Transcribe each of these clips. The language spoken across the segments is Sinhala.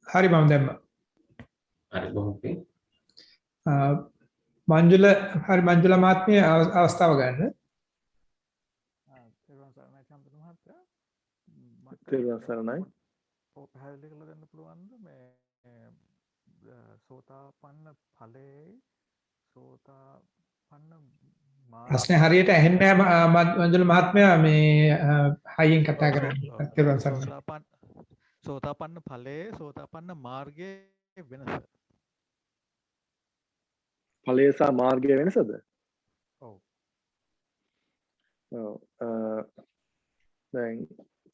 හරි මම දැම්මා. හරි බොහොම පිං. මංජුල හරි මංජුල මාත්මිය අවස්ථාව ගන්න. තෙරුවන් සරණයි චන්ද්‍ර මහත්තයා. තෙරුවන් සරණයි. ඔව් පැහැදිලි කරලා දෙන්න පුළුවන්ද මේ සෝතාපන්න ඵලයේ සෝතාපන්න ප්‍රශ්නේ හරියට ඇහෙන්නේ නැහැ මංජුල මහත්මයා මේ හයියෙන් කතා කරන්නේ. තෙරුවන් සරණයි. සෝතාපන්න ඵලයේ සෝතාපන්න මාර්ගයේ වෙනස. ඵලය සහ මාර්ගය වෙනසද? ඔව්. දැන්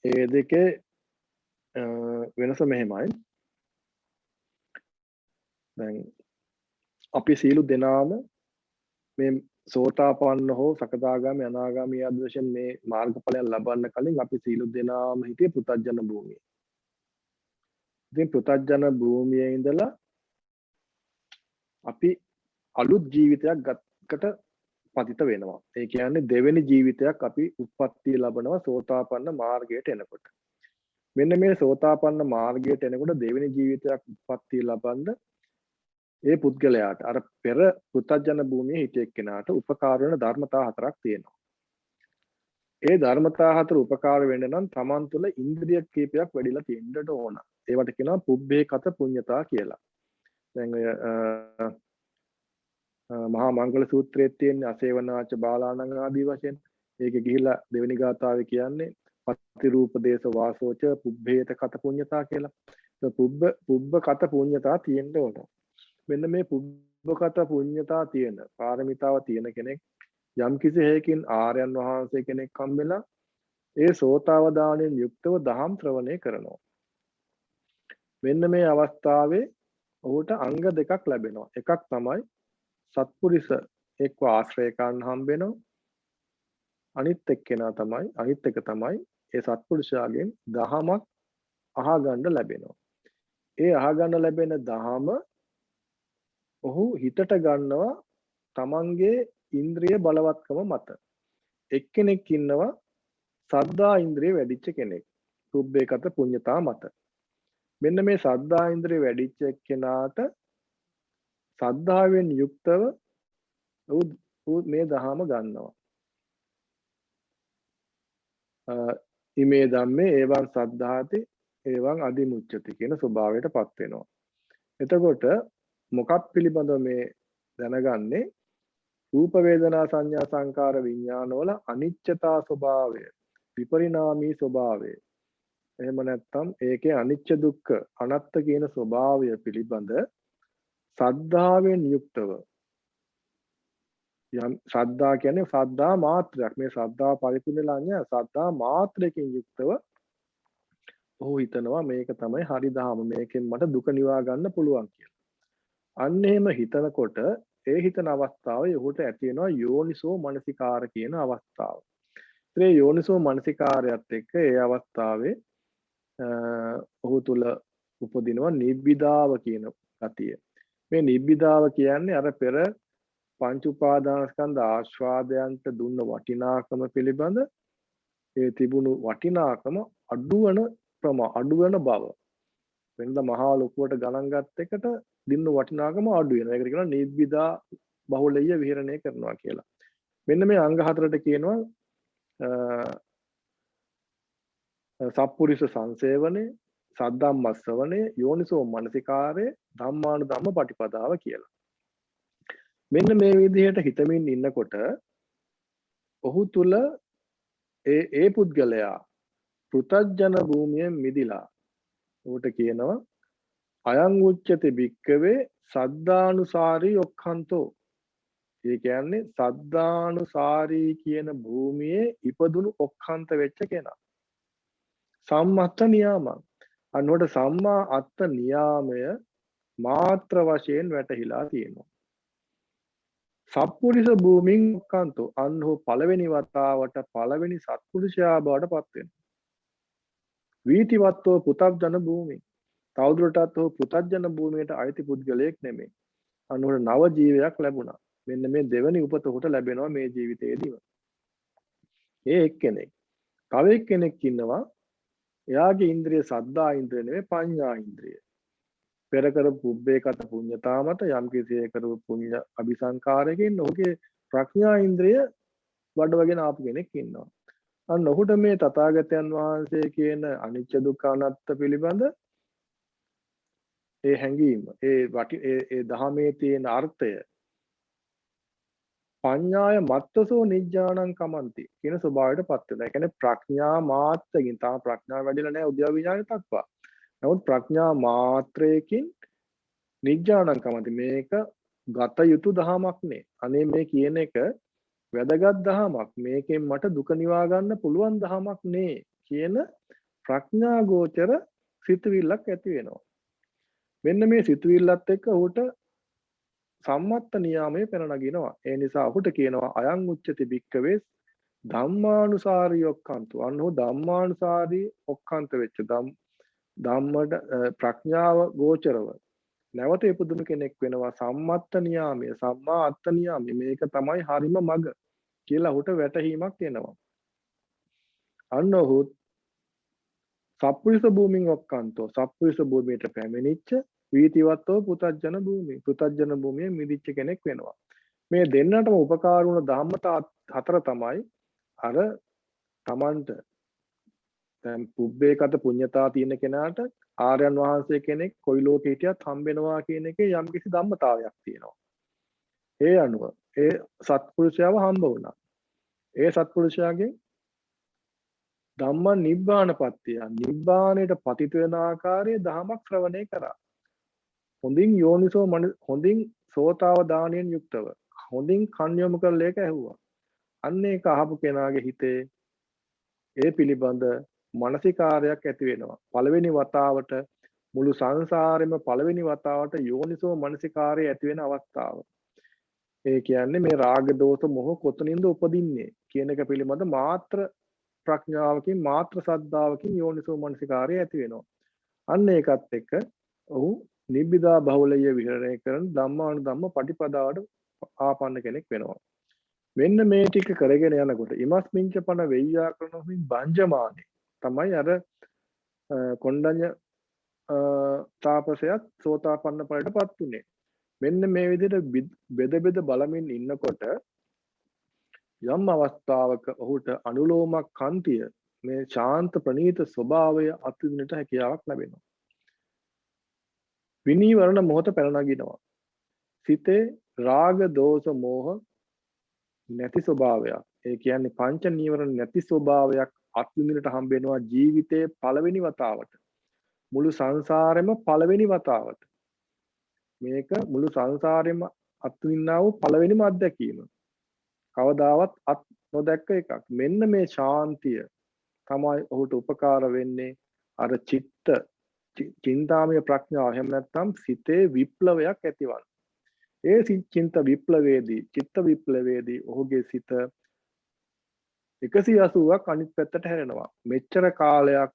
ඒ දෙකේ වෙනස මෙහෙමයි. දැන් අපි සීලු දෙනාම මේ සෝතාපන්න හෝ සකදාගාමී අනාගාමී ආදී වශයෙන් මේ මාර්ගඵලයන් ලබන්න කලින් අපි සීලු දෙනාම හිටියේ පෘථග්ජන භූමියේ. ඉතින් පෘථග්ජන භූමියේ ඉඳලා අපි අලුත් ජීවිතයක් ගතකට පතිත වෙනවා. ඒ කියන්නේ දෙවෙනි ජීවිතයක් අපි උත්පත්ති ලැබනවා සෝතාපන්න මාර්ගයට එනකොට. මෙන්න මේ සෝතාපන්න මාර්ගයට එනකොට දෙවෙනි ජීවිතයක් උත්පත්ති ලබන්න ඒ පුද්ගලයාට අර පෙර පෘථග්ජන භූමියේ හිටිය එක්කෙනාට උපකාර වෙන ධර්මතා හතරක් තියෙනවා. ඒ ධර්මතා හතර උපකාර වෙන්න නම් Taman තුළ ඉන්ද්‍රිය කීපයක් වැඩිලා තියෙන්න ඕන. ඒවට කියනවා පුබ්බේ කත පුඤ්ඤතා කියලා. දැන් ඔය මහා මංගල සූත්‍රයේ තියෙන අසේවනාච බාලාණන් ආදී වශයෙන් ඒකේ ගිහිලා දෙවෙනි ගාථාවේ කියන්නේ පතිරූප දේශ වාසෝච පුබ්බේත කත පුඤ්ඤතා කියලා. පුබ්බ කත පුඤ්ඤතා තියෙන්න ඕන. මෙන්න මේ පුබ්බ කත පුඤ්ඤතා තියෙන පාරමිතාව තියෙන කෙනෙක් යම් කිසි හේකින් ආර්යයන් වහන්සේ කෙනෙක් හම්බෙලා ඒ සෝතාවදානයෙන් යුක්තව දහම් ශ්‍රවණය කරනවා. මෙන්න මේ අවස්ථාවේ ඔහුට අංග දෙකක් ලැබෙනවා. එකක් තමයි සත්පුරුෂ එක්ව ආශ්‍රය කරන්න හම්බෙනවා. අනිත් එක තමයි ඒ සත්පුරුෂයාගෙන් දහමක් අහගන්න ලැබෙනවා. ඒ අහගන්න ලැබෙන දහම ඔහු හිතට ගන්නවා තමන්ගේ ඉන්ද්‍රිය බලවත්කම මත. එක්කෙනෙක් ඉන්නවා සද්ධා ඉන්ද්‍රිය වැඩිච්ච කෙනෙක්. පුබ්බේකත පුඤ්ඤතා මත. මෙන්න මේ සද්ධා ඉන්ද්‍රිය වැඩිච්ච කෙනාට සද්ධාවෙන් යුක්තව මේ දහම ගන්නවා. ඉමේ ධම්මේ එවං සද්ධාති එවං අදිමුච්ඡති කියන ස්වභාවයටපත් වෙනවා. එතකොට මොකක් පිළිබඳව මේ දැනගන්නේ රූප වේදනා සංඥා සංකාර විඥාන වල අනිච්චතා ස්වභාවය, විපරිණාමී ස්වභාවය. එහෙම නැත්නම් ඒකේ අනිච්ච දුක්ඛ අනාත්ත කියන ස්වභාවය පිළිබඳ සද්ධාවෙන් යුක්තව යම් ශ්‍රද්ධා කියන්නේ ශ්‍රද්ධා මාත්‍රයක්. මේ ශ්‍රද්ධා පරිපූර්ණලා නෑ. ශ්‍රද්ධා මාත්‍රයකින් යුක්තව ඔහු හිතනවා මේක තමයි හරි දහම. මේකෙන් මට දුක නිවා ගන්න පුළුවන් කියලා. අන්න එහෙම හිතනකොට ඒ හිතන අවස්ථාවේ ඔහුට ඇති වෙනවා යෝනිසෝ මනසිකාර කියන අවස්ථාව. ඒ යෝනිසෝ මනසිකාරයත් එක්ක ඒ අවස්ථාවේ ඔහු තුල උපදිනවා නිබ්බිදාව කියන ගතිය. මේ නිබ්බිදාව කියන්නේ අර පෙර පංච උපාදානස්කන්ධ ආස්වාදයන්ට දුන්න වටිනාකම පිළිබඳ ඒ තිබුණු වටිනාකම අඩුවන බව. වෙනද මහා ලොකුවට ගණන් ගත් එකට දින්න වටිනාකම අඩු වෙනවා. ඒකට කියනවා නිබ්බිදා බහුලය විහරණය කරනවා කියලා. මෙන්න මේ අංග හතරට කියනවා සප්පුරිස සංසේවනය, සද්ධම්මස්සවනය, යෝනිසෝ මනසිකාරය, ධම්මානුධම්ම පටිපදාව කියලා. මෙන්න මේ විදිහට හිතමින් ඉන්නකොට ඔහු තුල ඒ පුද්ගලයා පෘථග්ජන භූමියෙන් මිදිලා උට කියනවා අයං උච්චති භික්කවේ සද්ධානුසාරී ඔක්ඛන්තෝ. ඒ කියන්නේ සද්ධානුසාරී කියන භූමියේ ඉපදුණු ඔක්ඛන්ත වෙච්ච කෙනා. සම්මත්ත නියාමං. අන්නෝට සම්මා අත්ත නියාමය මාත්‍ර වශයෙන් වැටහිලා තියෙනවා. සත්පුරුෂ භූමින් ඔක්ඛන්තෝ. අන්නෝ පළවෙනි වතාවට පළවෙනි සත්පුරුෂයා බවට පත් වෙනවා. වීතිවත්ව පෘථග්ජන භූමි. තවදුරටත් ඔහු පෘථග්ජන භූමියට අයිති පුද්ගලයෙක් නෙමෙයි. අන්නෝට නව ජීවයක් ලැබුණා. මෙන්න මේ දෙවෙනි උපත උට ලැබෙනවා මේ ජීවිතයේදීම. ඒ එක්කෙනෙක්. තව එක්කෙනෙක් ඉන්නවා එයාගේ ඉන්ද්‍රිය සද්දා ඉන්ද්‍රිය නෙවෙයි පඤ්ඤා ඉන්ද්‍රිය. පෙර කරපු පුබ්බේකත පුඤ්ඤතා මත යම් කිසි කරපු පුඤ්ඤ අபிසංකාරයෙන් ඔහුගේ ප්‍රඥා ඉන්ද්‍රිය වඩවගෙන ආපු කෙනෙක් ඉන්නවා. අන්න ඔහුට මේ තථාගතයන් වහන්සේ කියන අනිච්ච දුක්ඛ අනාත්ම පිළිබඳ ඒ හැඟීම ඒ දහමේ තියෙන අර්ථය පඤ්ඤාය මත්තසෝ නිජ්ජානං කමන්ති කියන ස්වභාවයටපත් වෙනවා. ඒ කියන්නේ ප්‍රඥා මාත්‍රකින් තාම ප්‍රඥාව වැඩිලා නැහැ උද්‍යව විඥානය දක්වා. නමුත් ප්‍රඥා මාත්‍රයකින් නිජ්ජානං කමන්ති මේක ගත යුතු දහමක් නේ. අනේ මේ කියන එක වැදගත් දහමක්. මේකෙන් මට දුක නිවා ගන්න පුළුවන් දහමක් නේ කියන ප්‍රඥා ගෝචර සිතුවිල්ලක් ඇති වෙනවා. මෙන්න මේ සිතුවිල්ලත් එක්ක ඔහුට සම්මත්ත නියාමයේ පැන නගිනවා. ඒ නිසා ඔහුට කියනවා අයං උච්චති භික්කවේ ධම්මානුසාරී ඔක්칸තු. අන්නෝ ධම්මානුසාරී ඔක්칸ත වෙච්ච ධම්මඩ ප්‍රඥාව ගෝචරව නැවත ඉපදුණු කෙනෙක් වෙනවා. සම්මත්ත නියාමයේ සම්මා අත්ත නියාමයේ මේක තමයි හරිම මඟ කියලා ඔහුට වැටහීමක් එනවා. අන්න ඔහු සප්පුරිස භූමින් ඔක්칸තෝ සප්පුරිස භූමියට පැමිණිච්ච වීතිවත්ව පුතජන භූමිය පුතජන භූමියේ මිදිච්ච කෙනෙක් වෙනවා. මේ දෙන්නටම උපකාර වුණ ධම්මතා හතර තමයි අර තමන්ට දැන් පුබ්බේකත පුඤ්ඤතා තියෙන කෙනාට ආර්යයන් වහන්සේ කෙනෙක් කොයි ලෝකෙ හිටියත් හම්බෙනවා කියන එකේ යම්කිසි ධම්මතාවයක් තියෙනවා. ඒ අනුව ඒ සත්පුරුෂයව හම්බ වුණා. ඒ සත්පුරුෂයාගේ ධම්ම නිබ්බානපත්තිය නිබ්බාණයට පතිත වෙන ආකාරයේ දහමක් ශ්‍රවණය කරා. හොඳින් යෝනිසෝ හොඳින් සෝතාවදානයෙන් යුක්තව හොඳින් කන් යොමු කරලා ඒක ඇහුවා. අන්න ඒක අහපු කෙනාගේ හිතේ ඒ පිළිබඳ මානසිකාරයක් ඇති වෙනවා. පළවෙනි වතාවට මුළු සංසාරෙම පළවෙනි වතාවට යෝනිසෝ මානසිකාරය ඇති වෙන අවස්ථාව. ඒ කියන්නේ මේ රාග දෝෂ මොහ කොතනින්ද උපදින්නේ කියන එක පිළිබඳ මාත්‍ර ප්‍රඥාවකින් මාත්‍ර සද්ධාවකින් යෝනිසෝ මානසිකාරය ඇති වෙනවා. අන්න ඒකත් එක්ක ඔහු නිබ්බිදා බහුලය විහරණය කරන ධම්මානුධම්ම පටිපදාවට ආපන්න කෙනෙක් වෙනවා. මෙන්න මේ ටික කරගෙන යනකොට ඉමස්මින්ච පන වෙය්‍යාකරණමින් බංජමානේ තමයි අර කොණ්ඩඤ්ඤ තාපසයත් සෝතාපන්න ඵලයටපත් උනේ. මෙන්න මේ විදිහට බෙද බෙද බලමින් ඉන්නකොට යම් අවස්ථාවක ඔහුට අනුලෝමක් කාන්තිය මේ ශාන්ත ප්‍රණීත ස්වභාවය අත්විඳින්නට හැකියාවක් ලැබෙනවා. විනීවරණ මොහොත පැන නගිනවා. සිතේ රාග දෝෂ මෝහ නැති ස්වභාවයක්. ඒ කියන්නේ පංච නීවරණ නැති ස්වභාවයක් අත්විඳින්නට හම්බ වෙනවා ජීවිතයේ පළවෙනි වතාවට. මුළු සංසාරෙම පළවෙනි වතාවට. මේක මුළු සංසාරෙම අත්විඳිනා වූ පළවෙනිම අත්දැකීම. කවදාවත් අත් නොදැක්ක එකක්. මෙන්න මේ ශාන්තිය තමයි ඔහුට උපකාර වෙන්නේ අර චින්තාමය ප්‍රඥාව. එහෙම නැත්නම් සිතේ විප්ලවයක් ඇතිවන්න. ඒ චිත්ත විප්ලවයේදී ඔහුගේ සිත 180ක් අනිත් පැත්තට හැරෙනවා. මෙච්චර කාලයක්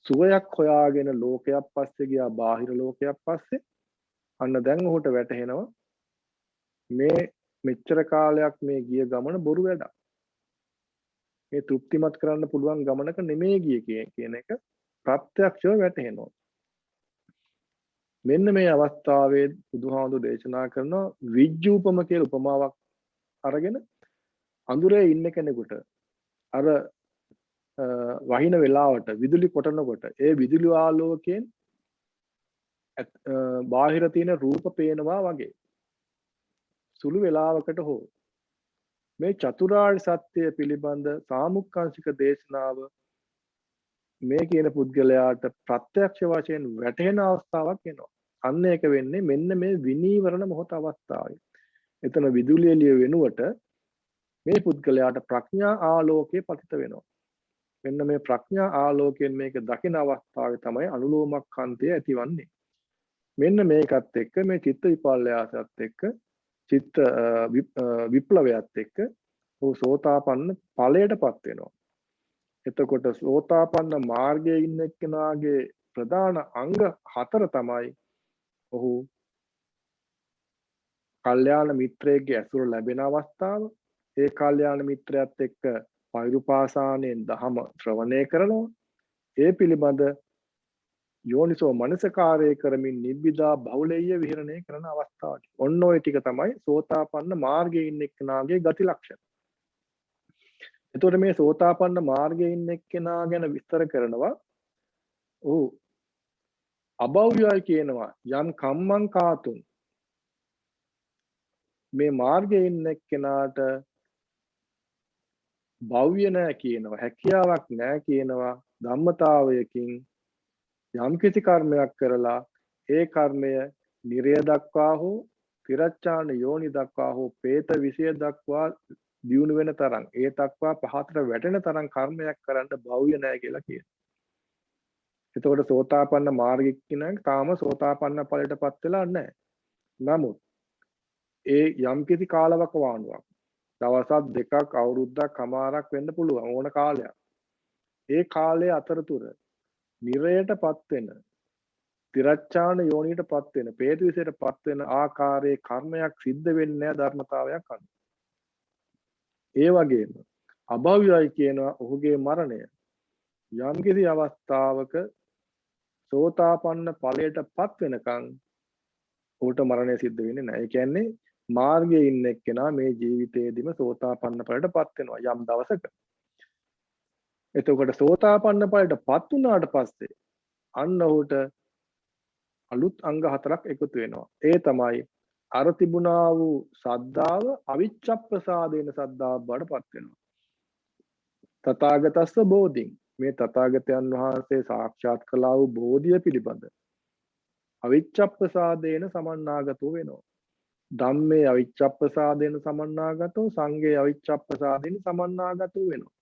සුවයක් හොයාගෙන ලෝකයක් පස්සේ ගියා බාහිර ලෝකයක් පස්සේ අන්න දැන් ඔහුට වැටහෙනවා මේ මෙච්චර කාලයක් මේ ගිය ගමන බොරු වැඩක්. මේ තෘප්තිමත් කරන්න පුළුවන් ගමනක නෙමෙයි ගියේ කියන එක ප්‍රත්‍යක්ෂව වැටහෙනවා. මෙන්න මේ අවස්ථාවේ බුදුහාමුදුරු දේශනා කරන විජ්ජූපම කියලා උපමාවක් අරගෙන අඳුරේ ඉන්න කෙනෙකුට අර වහින වෙලාවට විදුලි කොටනකොට ඒ විදුලි ආලෝකයෙන් බාහිර තියෙන රූප පේනවා වගේ සුළු වෙලාවකට හෝ මේ චතුරාර්ය සත්‍ය පිළිබඳ සාමුක්කාංශික දේශනාව මේ කියන පුද්ගලයාට ප්‍රත්‍යක්ෂ වශයෙන් වැටහෙන අවස්ථාවක් එනවා. අන්න ඒක වෙන්නේ මෙන්න මේ විනීවරණ මොහොත අවස්ථාවේ. එතන විදුලි එළිය වෙනුවට මේ පුද්ගලයාට ප්‍රඥා ආලෝකයේ පතිත වෙනවා. මෙන්න මේ ප්‍රඥා ආලෝකයෙන් මේක දකින අවස්ථාවේ තමයි අනුලෝමක් කාන්තිය ඇතිවන්නේ. මෙන්න මේකත් එක්ක මේ චිත්ත විපල්යාසයත් එක්ක චිත්ත විප්ලවයත් එක්ක ඔහු සෝතාපන්න ඵලයටපත් වෙනවා. එතකොට සෝතාපන්න මාර්ගයේ ඉන්න එක්කෙනාගේ ප්‍රධාන අංග 4 තමයි ඔහු කල්යාණ මිත්‍රයෙක්ගේ ඇසුර ලැබෙන අවස්ථාව. ඒ කල්යාණ මිත්‍රයත් එක්ක පෛරුපාසානෙන් දහම ශ්‍රවණය කරනවා. ඒ පිළිබඳ යෝනිසෝ මනසකාරය කරමින් නිබ්බිදා බහුලීය විහරණය කරන අවස්ථාවට. ඔන්න ඔය ටික තමයි සෝතාපන්න මාර්ගයේ ඉන්න එක්කෙනාගේ ගති ලක්ෂණ. එතකොට මේ සෝතාපන්න මාර්ගයේ ඉන්න එක්කෙනා ගැන විස්තර කරනවා. ඔව් අභව්‍යයි කියනවා යම් කම්මං කාතුන් මේ මාර්ගයේ ඉන්න එක්කෙනාට භව්‍ය නැහැ කියනවා, හැකියාවක් නැහැ කියනවා. ධම්මතාවයකින් යම් කිසි කර්මයක් කරලා ඒ කර්මය නිරය දක්වා හෝ තිරච්ඡාන යෝනි දක්වා හෝ പ്രേත විෂය දක්වා දියුණු වෙන තරම් ඒ දක්වා පහතට වැටෙන තරම් කර්මයක් කරන්න භව්‍ය නැහැ කියලා කියනවා. එතකොට සෝතාපන්න මාර්ගික කෙනෙක් තාම සෝතාපන්න ඵලයටපත් වෙලා නැහැ. නමුත් ඒ යම් කිසි කාලවකවානුවක් දවසක් දෙකක් අවුරුද්දක් හමාරක් වෙන්න පුළුවන් ඕන කාලයක්. ඒ කාලය අතරතුර නිරයටපත් වෙන තිරච්ඡාන යෝනියටපත් වෙන പ്രേත විෂයටපත් වෙන ආකාරයේ කර්මයක් සිද්ධ වෙන්නේ නැහැ ධර්මතාවයක් අනුව. ඒ වගේම අභව්‍යයි කියන ඔහුගේ මරණය යම් කිසි අවස්ථාවක සෝතාපන්න ඵලයටපත් වෙනකන් ඔහුට මරණය සිද්ධ වෙන්නේ නැහැ. ඒ කියන්නේ මාර්ගයේ ඉන්න එක්කෙනා මේ ජීවිතයේදීම සෝතාපන්න ඵලයටපත් වෙනවා යම් දවසක. එතකොට සෝතාපන්න ඵලයටපත් වුණාට පස්සේ අන්න ඔහුට අලුත් අංග 4ක් එකතු වෙනවා. ඒ තමයි අර තිබුණා වූ සද්ධාව අවිච්ඡප්පසාදේන සද්ධාව බවටපත් වෙනවා. තථාගතස්ස බෝධින් මේ තථාගතයන් වහන්සේ සාක්ෂාත් කළා වූ බෝධිය පිළිබඳ අවිච්ඡප්පසාදේන සමන්නාගතෝ වෙනවා. ධම්මේ අවිච්ඡප්පසාදේන සමන්නාගතෝ සංඝේ අවිච්ඡප්පසාදේන සමන්නාගතෝ වෙනවා.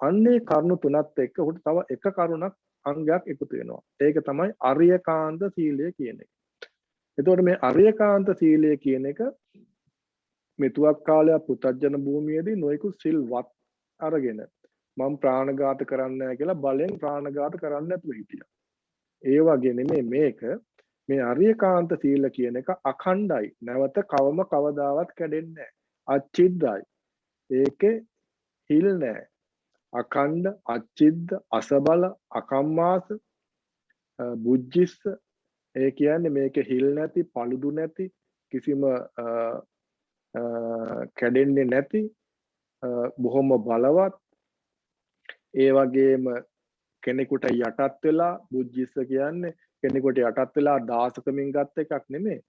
අන්නේ කරුණු තුනත් එක්ක උට තව එක කරුණක් අංගයක් එකතු වෙනවා. ඒක තමයි අරියකාන්ත සීලය කියන එක. එතකොට මේ අරියකාන්ත සීලය කියන එක මෙතුවක් කාලයක් පුතජන භූමියේදී නොයෙකුත් සිල්වත් අරගෙන මම ප්‍රාණඝාත කරන්නේ නැහැ කියලා බලෙන් ප්‍රාණඝාත කරන්න නැතුව හිටියා. ඒ වගේ නෙමෙයි මේක මේ අරියකාන්ත සීල කියන එක අඛණ්ඩයි. නැවත කවම කවදාවත් කැඩෙන්නේ නැහැ. අච්චිද්දයි. ඒකේ හිල් නැහැ. අඛණ්ඩ, අච්චිද්ද, අසබල, අකම්මාස, බුද්ධිස්ස. ඒ කියන්නේ මේකේ හිල් නැති, paludu නැති, කිසිම කැඩෙන්නේ නැති, බොහොම බලවත්. ඒ වගේම කෙනෙකුට යටත් වෙලා බුද්ධිස්ස කියන්නේ කෙනෙකුට යටත් වෙලා දාසකමින් ගත් එකක් නෙමෙයි.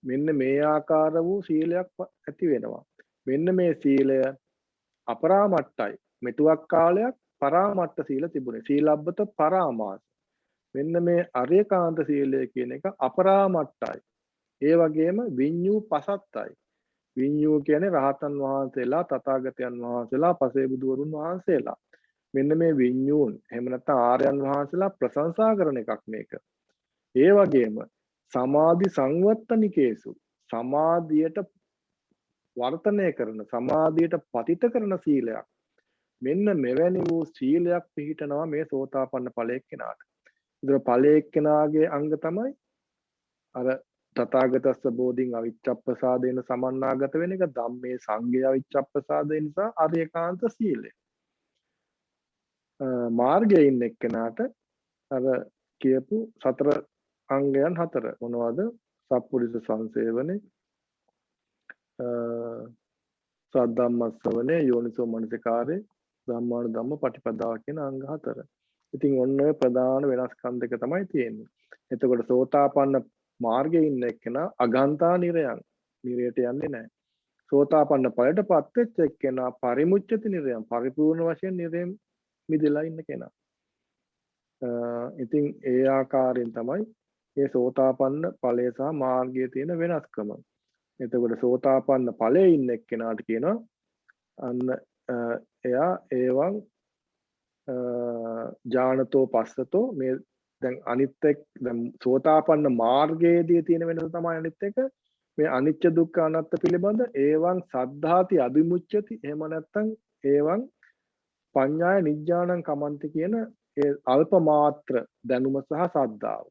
මෙන්න මේ ආකාර වූ සීලයක් ඇති වෙනවා. මෙන්න මේ සීලය අපරාමට්ටයි. මෙතුවක් කාලයක් පරාමට්ට සීල තිබුණේ. සීලබ්බත පරාමාස. මෙන්න මේ අරියකාන්ත සීලය කියන එක අපරාමට්ටයි. ඒ වගේම විඤ්ඤූ පසත්තයි. විඤ්ඤූ කියන්නේ රහතන් වහන්සේලා, තථාගතයන් වහන්සේලා, පසේබුදුවරුන් වහන්සේලා. මෙන්න මේ විඤ්ඤූන් එහෙම නැත්නම් ආර්යයන් වහන්සේලා ප්‍රශංසා කරන එකක් මේක. ඒ වගේම සමාධි සංවත්තනිකේසු සමාධියට වර්ධනය කරන සමාධියට පතිත කරන සීලයක්. මෙන්න මෙවැනි වූ සීලයක් පිළිටනවා මේ සෝතාපන්න ඵලයේ කෙනාට. ඉතින් ඵලයේ කෙනාගේ අංග තමයි අර තථාගතස්ස බෝධින් අවිච්ඡප්පසාදේන සමන්නාගත වෙන එක. ධම්මේ සංඝේ අවිච්ඡප්පසාදේන නිසා අරියකාන්ත සීලය. මාර්ගයේ ඉන්න එක්කෙනාට අර කියපු සතර අංගයන් 4 මොනවද? සප්පුරිස සංසේවනේ, සද්ධම්මස්සවනේ, යෝනිසෝ මනසිකාරේ, ධම්මාන ධම්ම පටිපදාව කියන අංග 4. ඉතින් ඔන්න ඔය ප්‍රධාන වෙනස්කම් දෙක තමයි තියෙන්නේ. එතකොට සෝතාපන්න මාර්ගයේ ඉන්න එක්කෙනා අගන්තා නිරයන් නිරයට යන්නේ නැහැ. සෝතාපන්න ඵලයටපත් වෙච්ච එක්කෙනා පරිමුච්ඡති නිරයන් පරිපූර්ණ වශයෙන් නිරයෙන් මිදලා ඉන්න කෙනා. ඉතින් ඒ ආකාරයෙන් තමයි මේ සෝතාපන්න ඵලය සහ මාර්ගයේ තියෙන වෙනස්කම. එතකොට සෝතාපන්න ඵලයේ ඉන්න එක්කෙනාට කියනවා අන්න එයා ඒවන් ඥානතෝ පස්සතෝ මේ දැන් අනිත් එක් දැන් සෝතාපන්න මාර්ගයේදී තියෙන වෙනස තමයි අනිත් එක මේ අනිච්ච දුක්ඛ අනාත්ම පිළිබඳ ඒවන් සද්ධාති අභිමුච්ඡති එහෙම නැත්නම් ඒවන් පඤ්ඤාය නිජ්ජානං කමන්ති කියන ඒ අල්ප මාත්‍ර දැනුම සහ සද්ධාව.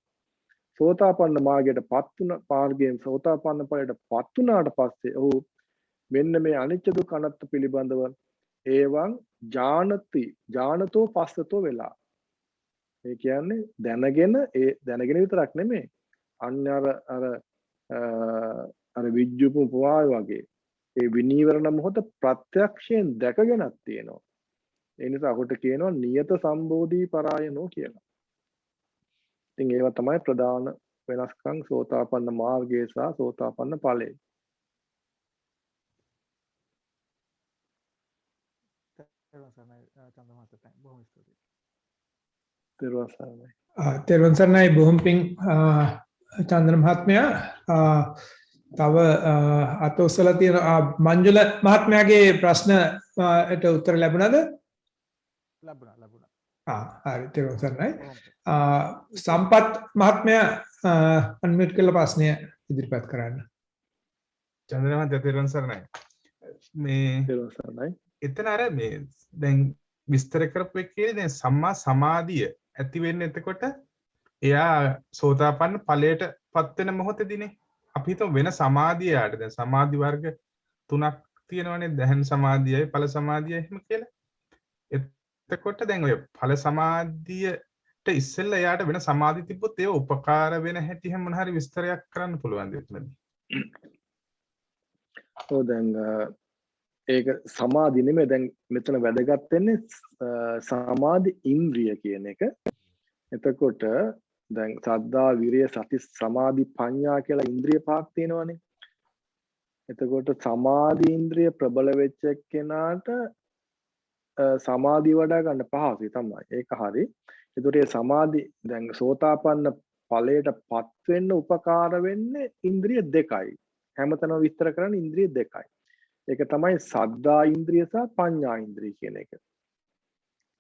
සෝතාපන්න මාර්ගයටපත් වුණ මාර්ගයෙන් සෝතාපන්න ඵලයටපත් වුණාට පස්සේ ඔහු මෙන්න මේ අනිච්ච දුක්ඛ අනාත්ම පිළිබඳව ඒවන් ඥානති ඥානතෝ පස්සතෝ වෙලා ඒ කියන්නේ දැනගෙන විතරක් නෙමෙයි. අන්න අර විජ්ජුප උපමාව වගේ ඒ විනීවරණ මොහොත ප්‍රත්‍යක්ෂයෙන් දැකගෙනක් තියෙනවා. ඒ නිසා ඔහුට කියනවා නියත සම්බෝධි පරායනෝ කියලා. ඉතින් ඒවා තමයි ප්‍රධාන වෙනස්කම් සෝතාපන්න මාර්ගයේ සහ සෝතාපන්න ඵලයේ. තේරුම් සරණයි චන්ද මහත්තයා බොහොම ස්තුතියි. තෙරුවන් සරණයි. තෙරුවන් සරණයි බොහොම පිං චන්දන මහත්මයා. තව අත ඔසලා තියෙන මංජුල මහත්මයාගේ ප්‍රශ්නට උත්තර ලැබුණාද? ලැබුණා. හරි තෙරුවන් සරණයි. බොහොම සම්පත් මහත්මයා අන්මියුට් කරලා ප්‍රශ්නය ඉදිරිපත් කරන්න. චන්දන මහත්තයා තෙරුවන් සරණයි. මේ තෙරුවන් සරණයි. එතන අර මේ දැන් විස්තර කරපු එකේ දැන් සම්මා සමාධිය ඇති වෙන්නේ එතකොට එයා සෝතාපන්න ඵලයටපත් වෙන මොහොතේදීනේ අපි හිතමු වෙන සමාධියට දැන් සමාධි වර්ග තුනක් තියෙනවනේ දැහන් සමාධියයි ඵල සමාධියයි එහෙම කියලා. එතකොට දැන් ඔය ඵල සමාධියට ඉස්සෙල්ලා එයාට වෙන සමාධි තිබ්බොත් ඒව උපකාර වෙන හැටි හැම මොන හරි විස්තරයක් කරන්න පුළුවන් දෙයක්. ඔව් දැන් ඒක සමාධි නෙමෙයි දැන් මෙතන වැදගත් වෙන්නේ සමාධි ඉන්ද්‍රිය කියන එක. එතකොට දැන් සද්ධා විරිය සති සමාධි ප්‍රඥා කියලා ඉන්ද්‍රිය පහක් තියෙනවානේ. එතකොට සමාධි ඉන්ද්‍රිය ප්‍රබල වෙච්ච කෙනාට සමාධිය වඩා ගන්න පහසුයි තමයි. ඒක හරි. එතකොට මේ සමාධි දැන් සෝතාපන්න ඵලයටපත් වෙන්න උපකාර වෙන්නේ ඉන්ද්‍රිය දෙකයි. හැමතැනම විස්තර කරන්නේ ඉන්ද්‍රිය දෙකයි. ඒක තමයි සද්ධා ඉන්ද්‍රිය සහ පඤ්ඤා ඉන්ද්‍රිය කියන එක.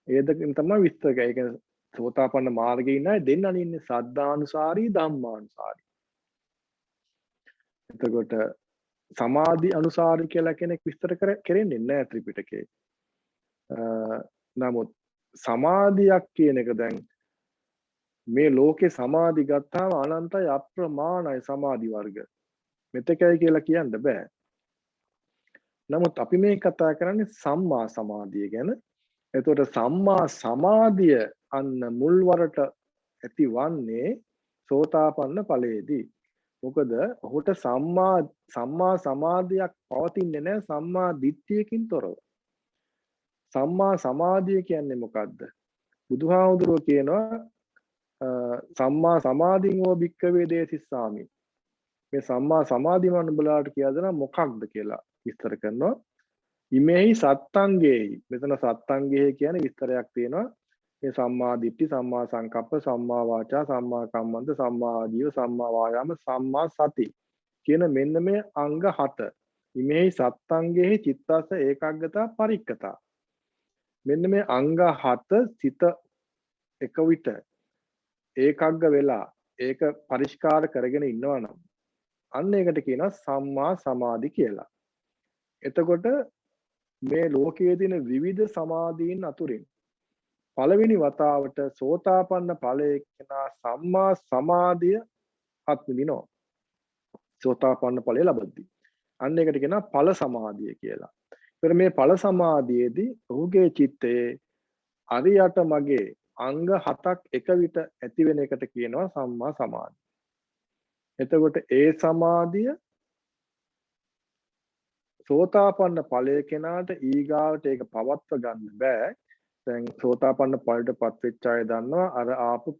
ඒ දෙකෙන් තමයි විස්තර කරන්නේ. ඒ කියන්නේ සෝතාපන්න මාර්ගයේ ඉන්න අය දෙන්නනේ ඉන්නේ සද්ධානුසාරී ධම්මානුසාරී. එතකොට සමාධි අනුසාරී කියලා කෙනෙක් විස්තර කරන්නේ නැහැ ත්‍රිපිටකයේ. නමුත් සමාධියක් කියන එක දැන් මේ ලෝකේ සමාධි ගත්තාම අනන්තයි අප්‍රමාණයි සමාධි වර්ග. මෙතකයි කියලා කියන්න බෑ. නමුත් අපි මේ කතා කරන්නේ සම්මා සමාධිය ගැන. එතකොට සම්මා සමාධිය අන්න මුල්වරට ඇතිවන්නේ සෝතාපන්න ඵලයේදී. මොකද ඔහුට සම්මා සමාධියක් පවතින්නේ නැහැ සම්මා දිට්ඨියකින් තොරව. සම්මා සමාධිය කියන්නේ මොකද්ද? බුදුහාමුදුරුවෝ කියනවා සම්මා සමාධියෝ භික්ඛවේ දේසිස්සාමි. මේ සම්මා සමාධිය මම උඹලාට කියලා දෙනවා මොකක්ද කියලා විස්තර කරනවා. ඉමේහි සත්තංගේහි. මෙතන සත්තංගේහි කියන විස්තරයක් තියෙනවා. මේ සම්මා දිට්ඨි, සම්මා සංකප්ප, සම්මා වාචා, සම්මා කම්මන්ත, සම්මා ආජීව, සම්මා වායාම, සම්මා සති කියන මෙන්න මේ අංග 7. ඉමේහි සත්තංගේහි චිත්තස්ස ඒකාග්‍රතා පරික්කතා. මෙන්න මේ අංග 7 සිත එක විට ඒකග්ග වෙලා ඒක පරිස්කාර කරගෙන ඉන්නවා නම් අන්න ඒකට කියනවා සම්මා සමාධි කියලා. එතකොට මේ ලෝකයේ තියෙන විවිධ සමාධීන් අතුරින් පළවෙනි වතාවට සෝතාපන්න ඵලයේ කෙනා සම්මා සමාධිය අත්විඳිනවා. සෝතාපන්න ඵලය ලබද්දී. අන්න ඒකට කියනවා ඵල සමාධිය කියලා. ඒතර මේ ඵල සමාධියේදී ඔහුගේ චිත්තයේ අරියට මගේ අංග 7ක් එක විට ඇති වෙන එකට කියනවා සම්මා සමාධිය. එතකොට ඒ සමාධිය සෝතාපන්න ඵලයේ කෙනාට ඊගාවට ඒක පවත්ව ගන්න බෑ. දැන් සෝතාපන්න ඵලයටපත් වෙච්ච අය දන්නවා අර ආපු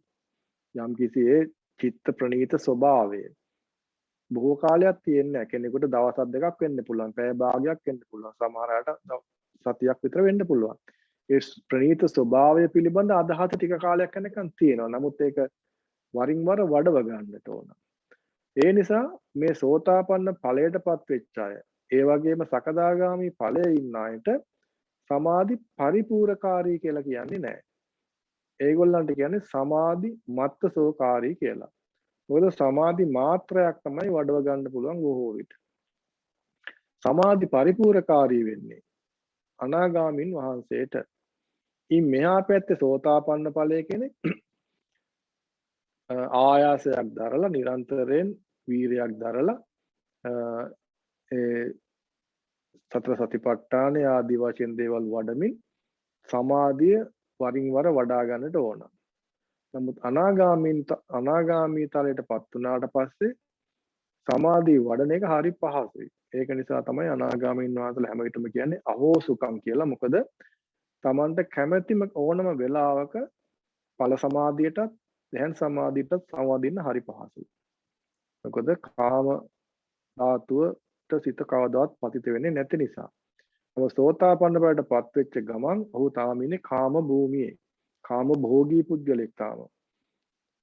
යම් කිසි ඒ චිත්ත ප්‍රණීත ස්වභාවය. බොහෝ කාලයක් තියෙන්නේ කෙනෙකුට දවස් දෙකක් වෙන්න පුළුවන්, පැය භාගයක් වෙන්න පුළුවන්, සමහර අයට සතියක් විතර වෙන්න පුළුවන්. ඒ ප්‍රණීත ස්වභාවය පිළිබඳ අදහස ටික කාලයක් යනකම් තියෙනවා. නමුත් ඒක වරින් වර වඩව ගන්නට ඕන. ඒ නිසා මේ සෝතාපන්න ඵලයටපත් වෙච්ච අය, ඒ වගේම සකදාගාමි ඵලයේ ඉන්න අයට සමාධි පරිපූර්ණකාරී කියලා කියන්නේ නැහැ. ඒගොල්ලන්ට කියන්නේ සමාධි මත්තසෝකාරී කියලා. මොකද සමාධි මාත්‍රයක් තමයි වඩව ගන්න පුළුවන් බොහෝ විට. සමාධි පරිපූර්ණකාරී වෙන්නේ අනාගාමින් වහන්සේට. ඉන් මෙහා පැත්තේ සෝතාපන්න ඵලයේ කෙනෙක් ආයාසයක් දරලා නිරන්තරයෙන් වීරයක් දරලා ඒ සතර සතිපට්ඨාන ආදී වශයෙන් දේවල් වඩමින් සමාධිය වරින් වර වඩා ගන්නට ඕන. නමුත් අනාගාමී තලයටපත් වුණාට පස්සේ සමාධිය වඩන එක හරි පහසුයි. ඒක නිසා තමයි අනාගාමීන් වහන්සේලා හැම විටම කියන්නේ අහෝසුකම් කියලා. මොකද Tamanට කැමැතිම ඕනම වෙලාවක ඵල සමාධියටත් දැන් සමාධියටත් සමවදින්න හරි පහසුයි. මොකද කාම ධාතුවට සිත කවදාවත් පතිත වෙන්නේ නැති නිසා. ඔය සෝතාපන්න බවටපත් වෙච්ච ගමන් ඔහු තාම ඉන්නේ කාම භූමියේ. කාම භෝගී පුද්ගලෙක් තාම.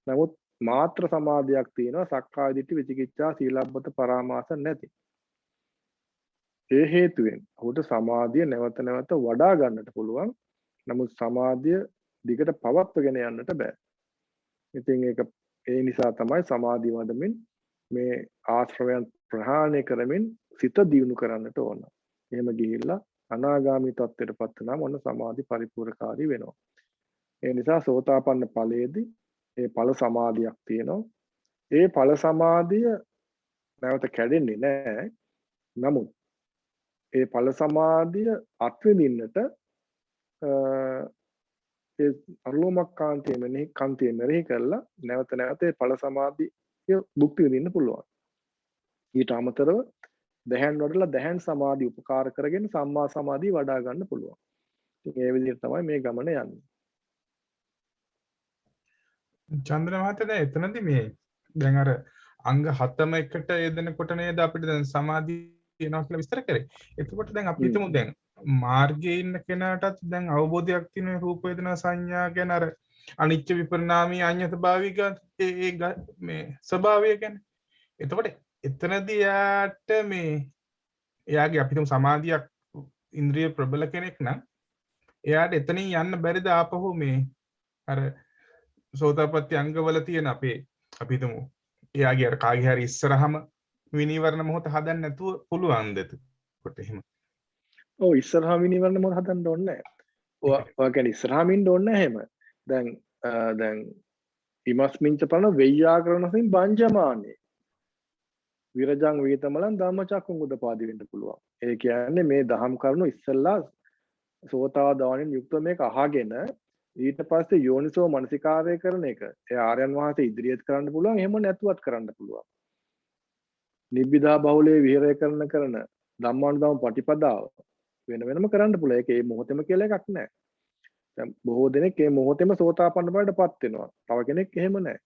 නමුත් මාත්‍ර සමාධියක් තියෙනවා සක්කාය දිට්ඨි විචිකිච්ඡා සීලබ්බත පරාමාස නැති. ඒ හේතුවෙන් ඔහුට සමාධිය නැවත නැවත වඩා ගන්නට පුළුවන්. නමුත් සමාධිය දිගට පවත්වාගෙන යන්නට බෑ. ඉතින් ඒක ඒ නිසා තමයි සමාධිය වඩමින් මේ ආශ්‍රවයන් ප්‍රහාණය කරමින් සිත දියුණු කරන්නට ඕන. එහෙම ගිහිල්ලා අනාගාමී තත්ත්වයටපත් වුණාම ඔන්න සමාධි පරිපූර්ණකාරී වෙනවා. ඒ නිසා සෝතාපන්න ඵලයේදී ඒ ඵල සමාධියක් තියෙනවා. ඒ ඵල සමාධිය නැවත කැඩෙන්නේ නැහැ. නමුත් ඒ ඵල සමාධිය අත්විඳින්නට ඒ අරලෝමකාන්තයේ මෙනෙහි කරලා නැවත නැවත ඒ ඵල සමාධිය භුක්ති විඳින්න පුළුවන්. ඊට අමතරව දැහැන් වඩලා දැහැන් සමාධිය උපකාර කරගෙන සම්මා සමාධිය වඩා ගන්න පුළුවන්. ඉතින් ඒ විදිහට තමයි මේ ගමන යන්නේ. චන්ද්‍ර මහත්තයා දැන් එතනදී මේ දැන් අර අංග 7ම එකට යෙදෙනකොට නේද අපිට දැන් සමාධිය වෙනවා කියලා විස්තර කරේ. එතකොට දැන් අපි හිතමු දැන් මාර්ගයේ ඉන්න කෙනාටත් දැන් අවබෝධයක් තියෙන රූප වේදනා සංඥා ගැන අර අනිච්ච විපරිණාමී අඤ්ඤත භාවික මේ ස්වභාවය ගැන. එතකොට එතනදී යාට මේ එයාගේ අපි හිතමු සමාධියක් ඉන්ද්‍රිය ප්‍රබල කෙනෙක් නම් එයාට එතනින් යන්න බැරිද ආපහු මේ අර සෝතාපට්ටි අංගවල තියෙන අපේ අපි හිතමු එයාගේ අර කාගේ හරි ඉස්සරහම විනීවරණ මොහොත හදන්න නැතුව පුළුවන්ද එතකොට එහෙම? ඔව් ඉස්සරහම විනීවරණ මොහොත හදන්න ඕනේ නැහැ. ඔය කියන්නේ ඉස්සරහම ඉන්න ඕනේ නැහැ එහෙම. දැන් ඉමස්මින්ච පරණ වෙය්‍යාකරණසින් බංජමානේ විරජං වේතමලං ධම්මචක්කුං උදපාදි වෙන්න පුළුවන්. ඒ කියන්නේ මේ දහම් කරුණු ඉස්සෙල්ලා සෝතාදානෙන් යුක්ත මේක අහගෙන ඊට පස්සේ යෝනිසෝ මනසිකාරය කරන එක. ඒ ආර්යයන් වහන්සේ ඉදිරියට කරන්න පුළුවන්, එහෙම නැතුවත් කරන්න පුළුවන්. නිබ්බිදා බහුලයේ විහෙරය කරන ධම්මානුධම්ම පටිපදාව වෙන වෙනම කරන්න පුළුවන්. ඒක මේ මොහොතේම කියලා එකක් නැහැ. දැන් බොහෝ දෙනෙක් මේ මොහොතේම සෝතාපන්න බවටපත් වෙනවා. තව කෙනෙක් එහෙම නැහැ.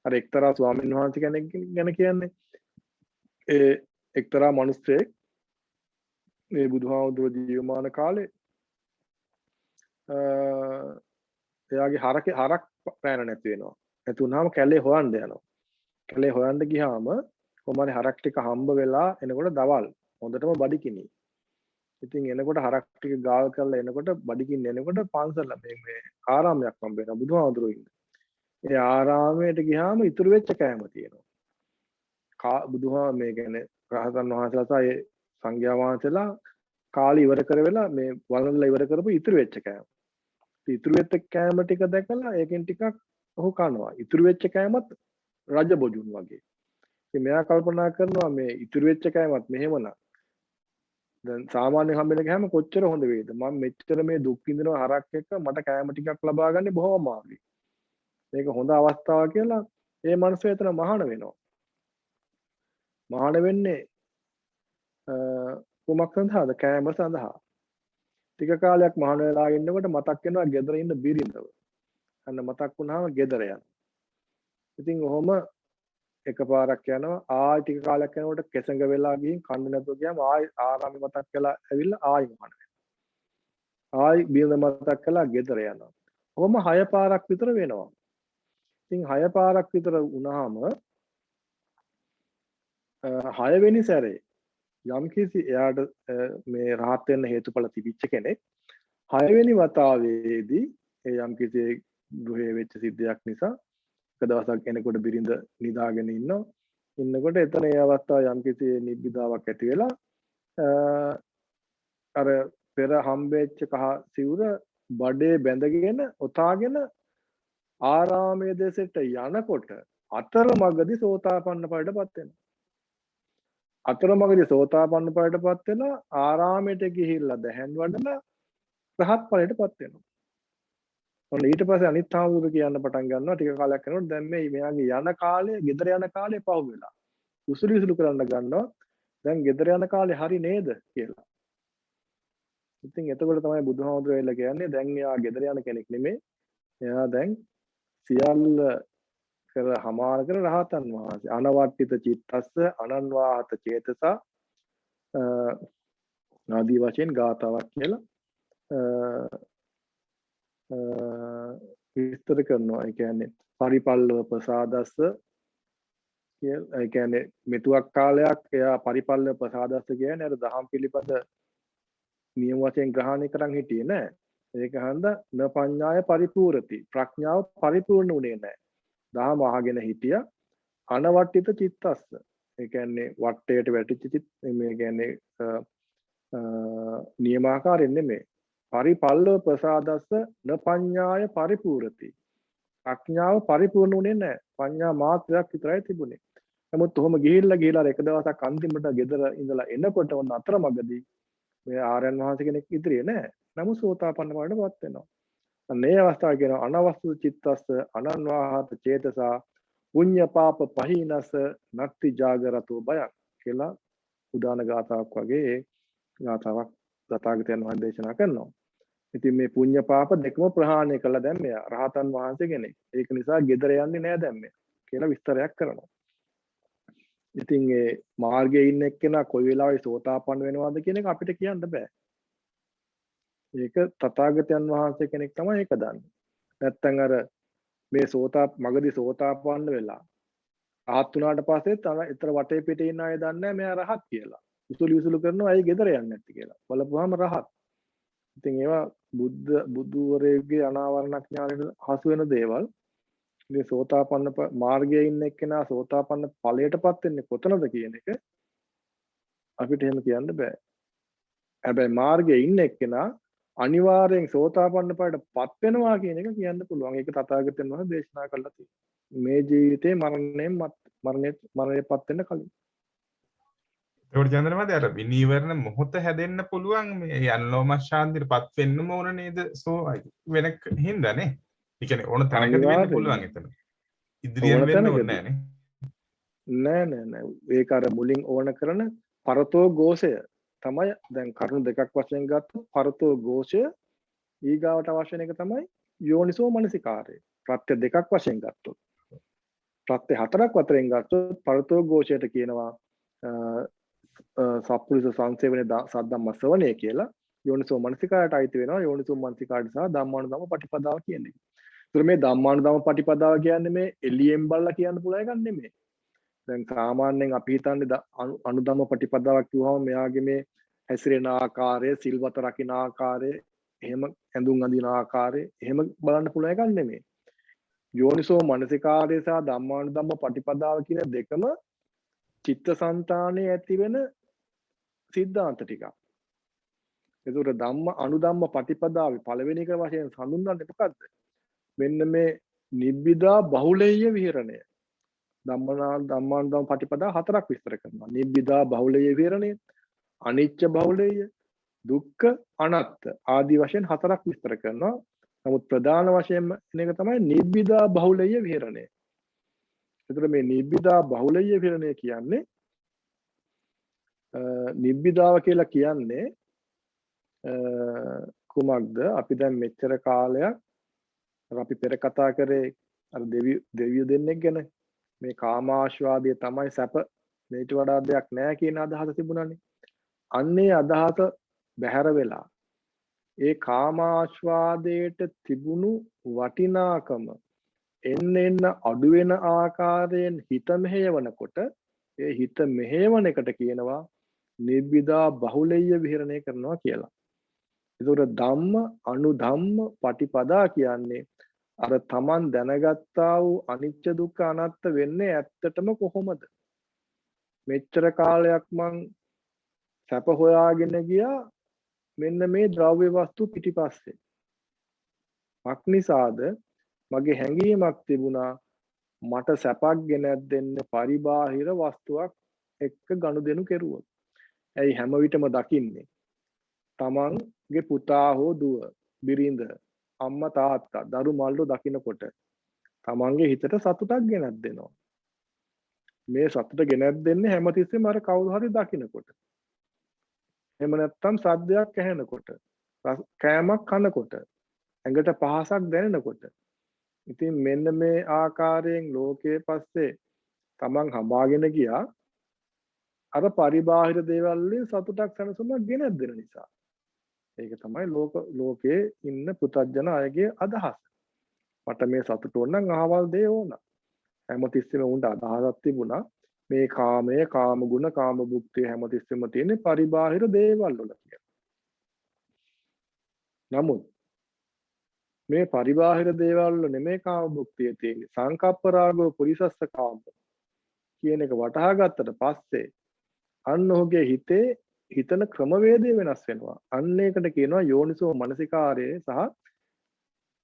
අර එක්තරා ස්වාමීන් වහන්සේ කෙනෙක් ගැන කියන්නේ ඒ එක්තරා මිනිස්සෙක් මේ බුදුහාමුදුරුවෝ ජීවමාන කාලේ එයාගේ හරක් පෑන නැති වෙනවා. නැති වුනහම කැලේ හොයන්න යනවා. කැලේ හොයන්න ගියාම කොහමද හරක් ටික හම්බ වෙලා එනකොට දවල් හොඳටම බඩිකිනි. ඉතින් එනකොට හරක් ටික ගාල් කරලා එනකොට බඩිකින්න එනකොට පන්සල මේ ආරාමයක් හම්බ වෙනවා බුදුහාමුදුරුවෝ ඉන්න. ඒ ආරාමයට ගියාම ඉතුරු වෙච්ච කෑම තියෙනවා. මේ කියන්නේ රහතන් වහන්සේලා සහ සංඝයා වහන්සේලා කාලේ ඉවර කරවෙලා මේ වළඳලා ඉවර කරපු ඉතුරු වෙච්ච කෑම. ඉතුරු වෙච්ච කෑම ටික දැකලා ඒකෙන් ටිකක් ඔහු කනවා. ඉතුරු වෙච්ච කෑමත් රජ බොජුන් වගේ. ඉතින් මෙයා කල්පනා කරනවා මේ ඉතුරු වෙච්ච කෑමත් මෙහෙමනම් දැන් සාමාන්‍ය හම්බෙන කෑම කොච්චර හොඳ වේද? මම මෙච්චර මේ දුක් විඳිනවා හරක් එක්ක මට කෑම ටිකක් ලබා ගන්න බොහොම අමාරුයි. මේක හොඳ අවස්ථාවක් කියලා මේ මිනිස්සු එතන මහාන වෙනවා. මහාන වෙන්නේ කුමක් සඳහාද? කෑම සඳහා. ටික කාලයක් මහාන වෙලා ඉන්නකොට මතක් වෙනවා ගෙදර ඉන්න බිරිඳව. අන්න මතක් වුණාම ගෙදර යනවා. ඉතින් ඔහොම එකපාරක් යනවා ආයි ටික කාලයක් යනකොට කෙසඟ වෙලා ගිහින් කන්න නැතුව ගියාම ආයි ආරාමෙ මතක් වෙලා ඇවිල්ලා ආයි මහාන වෙනවා. ආයි බිරිඳ මතක් කළා ගෙදර යනවා. ඔහොම 6 පාරක් විතර වෙනවා. ඉතින් 6 පාරක් විතර වුණාම 6 වෙනි සැරේ යම්කිසි එයාට මේ රහත් වෙන්න හේතුඵල තිබිච්ච කෙනෙක් 6 වෙනි වතාවේදී ඒ යම්කිසි ගෘහයේ වෙච්ච සිද්ධියක් නිසා එක දවසක් එනකොට බිරිඳ නිදාගෙන ඉන්නකොට එතන ඒ අවස්ථාවේ යම්කිසි නිබ්බිදාවක් ඇති වෙලා අර පෙර හම්බෙච්ච කහ සිවුර බඩේ බැඳගෙන ඔතාගෙන ආරාමයේ දෙසට යනකොට අතරමඟදී සෝතාපන්න ඵලයටපත් වෙනවා. අතරමඟදී සෝතාපන්න ඵලයටපත් වෙලා ආරාමයට ගිහිල්ලා දැහැන් වඩලා රහත් ඵලයටපත් වෙනවා. ඔන්න ඊට පස්සේ අනිත් හාමුදුරු කියන්න පටන් ගන්නවා ටික කාලයක් යනකොට දැන් මේ මෙයාගේ යන කාලේ ගෙදර යන කාලේ පහු වෙලා. උසුළු විසුළු කරන්න ගන්නවා. දැන් ගෙදර යන කාලේ හරි නේද කියලා. ඉතින් එතකොට තමයි බුදුහාමුදුරුවෝ එල්ල කියන්නේ දැන් එයා ගෙදර යන කෙනෙක් නෙමෙයි. එයා දැන් සියල්ල කර හමාර කර රහතන් වහන්සේ. අනවට්ටිත චිත්තස්ස අනන්වාහත චේතසා ආදී වශයෙන් ගාතාවක් කියලා විස්තර කරනවා. ඒ කියන්නේ පරිපල්ලව ප්‍රසාදස්ස කියලා. ඒ කියන්නේ මෙතුවක් කාලයක් එයා පරිපල්ලව ප්‍රසාදස්ස කියන්නේ අර දහම් පිළිපද නියම වශයෙන් ග්‍රහණය කරන් හිටියේ නෑ. ඒක හන්දා න පඤ්ඤාය පරිපූර්ති. ප්‍රඥාව පරිපූර්ණ උනේ නෑ. දහම අහගෙන හිටියා. අනවට්ටිත චිත්තස්ස. ඒ කියන්නේ වටේට වැටිච්ච චිත්ත මේ කියන්නේ නියමාකාරයෙන් නෙමෙයි. පරිපල්ලව ප්‍රසාදස්ස න පඤ්ඤාය පරිපූර්ති. ප්‍රඥාව පරිපූර්ණ උනේ නැහැ. පඤ්ඤා මාත්‍රයක් විතරයි තිබුණේ. නමුත් ඔහොම ගිහිල්ලා එක දවසක් අන්තිමට ගෙදර ඉඳලා එනකොට ඔන්න අතරමඟදී මේ ආර්යයන් වහන්සේ කෙනෙක් ඉදිරියේ නැහැ. නමුත් සෝතාපන්න වඩටපත් වෙනවා. අනේ අවස්ථාව කියනවා අනවස්තු චිත්තස්ස අනන්වාහත චේතසා පුඤ්ඤ පාප පහිනස නත්ති ජාගරතෝ බයක් කියලා උදාන ගාතාවක් වගේ ගාතාවක් තථාගතයන් වහන්සේ දේශනා කරනවා. ඉතින් මේ පුඤ්ඤ පාප දෙකම ප්‍රහාණය කළා දැන් මෙයා රහතන් වහන්සේ කෙනෙක්. ඒක නිසා ගෙදර යන්නේ නෑ දැන් මෙයා කියලා විස්තරයක් කරනවා. ඉතින් ඒ මාර්ගයේ ඉන්න එක්කෙනා කොයි වෙලාවෙ සෝතාපන්න වෙනවද කියන එක අපිට කියන්න බෑ. ඒක තථාගතයන් වහන්සේ කෙනෙක් තමයි ඒක දන්නේ. නැත්තම් අර මේ මගදී සෝතාපන්න වෙලා රහත් වුණාට පස්සෙත් ඊතර වටේ පිටේ ඉන්න අය දන්නේ නැහැ මෙයා රහත් කියලා. උසුළු විසුළු කරනවා අය ගෙදර යන්නේ නැති කියලා. බලපුවාම රහත්. ඉතින් ඒවා බුදුවරයෙක්ගේ අනාවරණ ඥාණයට හසු වෙන දේවල්. මේ සෝතාපන්න මාර්ගයේ ඉන්න එක්කෙනා සෝතාපන්න ඵලයටපත් වෙන්නේ කොතනද කියන එක අපිට එහෙම කියන්න බෑ. හැබැයි මාර්ගයේ ඉන්න එක්කෙනා අනිවාර්යෙන් සෝතාපන්න ඵලයටපත් වෙනවා කියන එක කියන්න පුළුවන්. ඒක තථාගතයන් වහන්සේ දේශනා කළා තියෙනවා. මේ ජීවිතේ මරණයටපත් වෙන්න කලින්. ඒකට චන්ද්‍රමද අර විනීවරණ මොහොත හැදෙන්න පුළුවන් මේ යන්ලෝම ශාන්තියටපත් වෙන්නම ඕන නේද? සෝ වෙන හින්දානේ. ඒ කියන්නේ ඕන තැනකදී වෙන්න පුළුවන් එතන. ඉදිරියෙන් වෙන්න ඕනේ නෑනේ. නෑ. ඒක අර මුලින් ඕන කරන පරතෝ ഘോഷය තමයි දැන් කරුණු දෙකක් වශයෙන් ගත්තොත් පරතෝ ഘോഷය ඊගාවට අවශ්‍ය එක තමයි යෝනිසෝ මනසිකාරය. ප්‍රත්‍ය දෙකක් වශයෙන් ගත්තොත්. ප්‍රත්‍ය හතරක් වතරෙන් ගත්තොත් පරතෝ ഘോഷයට කියනවා සප්පුරුෂ සංසේවනේ සද්ධම්ම ශ්‍රවණය කියලා. යෝනිසෝ මනසිකාරයට අයිති වෙනවා යෝනිසෝ මනසිකාරය සහ ධම්මානුධම්ම පටිපදාව කියන්නේ. ඒතර මේ ධම්මානුධම්ම පටිපදාව කියන්නේ මේ එළියෙන් බලලා කියන්න පුළුවන් එකක් නෙමෙයි. දැන් සාමාන්‍යයෙන් අපි හිතන්නේ අනුධම්ම පටිපදාවක් කිව්වම මෙයාගේ මේ හැසිරෙන ආකාරය, සිල්වත රකින්න ආකාරය, එහෙම ඇඳුම් අඳින ආකාරය, එහෙම බලන්න පුළුවන් එකක් නෙමෙයි. යෝනිසෝ මනසිකාරය සහ ධම්මානුධම්ම පටිපදාව කියන දෙකම චිත්තසංතානයේ ඇති වෙන සිද්ධාන්ත ටිකක්. ඒතර ධම්ම අනුධම්ම පටිපදාවේ පළවෙනි එක වශයෙන් හඳුන්වන්නේ මොකද්ද? මෙන්න මේ නිබ්බිදා බහුලේය විහරණය. ධම්මානුධම්ම පටිපදා හතරක් විස්තර කරනවා. නිබ්බිදා බහුලේය විහරණය, අනිච්ච බහුලේය, දුක්ඛ අනාත්ත ආදී වශයෙන් හතරක් විස්තර කරනවා. නමුත් ප්‍රධාන වශයෙන්ම එක තමයි නිබ්බිදා බහුලේය විහරණය. ඒතර මේ නිබ්බිදා බහුලේය විහරණය කියන්නේ නිබ්බිදාව කියලා කියන්නේ කුමක්ද? අපි දැන් මෙච්චර කාලයක් අපි පෙර කතා කරේ අර දෙවියෝ දෙන්නෙක් ගැන. මේ කාමාශ්වාදය තමයි සැප, මේට වඩා දෙයක් නැහැ කියන අදහස තිබුණානේ. අන්නේ අදහස බැහැර වෙලා ඒ කාමාශ්වාදයට තිබුණු වටිනාකම එන්න අඩු වෙන ආකාරයෙන් හිත මෙහෙයවනකොට ඒ හිත මෙහෙයවන එකට කියනවා නිබ්බිදා බහුලේය විහරණය කරනවා කියලා. ඒතකොට ධම්ම අනුධම්ම පටිපදා කියන්නේ අර තමන් දැනගත්තා වූ අනිච්ච දුක්ඛ අනාත්ත වෙන්නේ ඇත්තටම කොහොමද? මෙච්චර කාලයක් මං සැප හොයාගෙන ගියා මෙන්න මේ ද්‍රව්‍ය වස්තු පිටිපස්සේ. මක්නිසාද මගේ හැඟීමක් තිබුණා මට සැපක් ගෙන දෙන්න පරිබාහිර වස්තුවක් එක්ක ගනුදෙනු කෙරුවොත්. ඇයි හැම විටම දකින්නේ තමන්ගේ පුතා හෝ දුව, බිරිඳ, අම්මා තාත්තා දරු මල්ලෝ දකින්නකොට තමන්ගේ හිතට සතුටක් ගෙනත් දෙනවා. මේ සතුට ගෙනත් දෙන්නේ හැමතිස්සෙම අර කවුරු හරි දකින්නකොට. එහෙම නැත්නම් සද්දයක් ඇහෙනකොට, කෑමක් කනකොට, ඇඟට පහසක් දැනෙනකොට. ඉතින් මෙන්න මේ ආකාරයෙන් ලෝකයේ පස්සේ තමන් හඹාගෙන ගියා අර පරිබාහිර දේවල් වලින් සතුටක් සැනසීමක් ගෙනත් දෙන නිසා. ඒක තමයි ලෝකයේ ඉන්න පුතත්ජන අයගේ අදහස. මට මේ සතුට ඕන නම් අහවල් දේ ඕන. හැමතිස්සෙම උන්ට අදහසක් තිබුණා මේ කාමය, කාම ගුණ, කාම භුක්තිය හැමතිස්සෙම තියෙන පරිබාහිර දේවල් වල කියලා. නමුත් මේ පරිබාහිර දේවල් වල නෙමෙයි කාම භුක්තිය තියෙන්නේ. සංකප්ප රාගෝ පුරිසස්ස කාම කියන එක වටහා ගත්තට පස්සේ අන්න ඔහුගේ හිතේ හිතන ක්‍රමවේදය වෙනස් වෙනවා. අන්න ඒකට කියනවා යෝනිසෝ මනසිකාරයේ සහ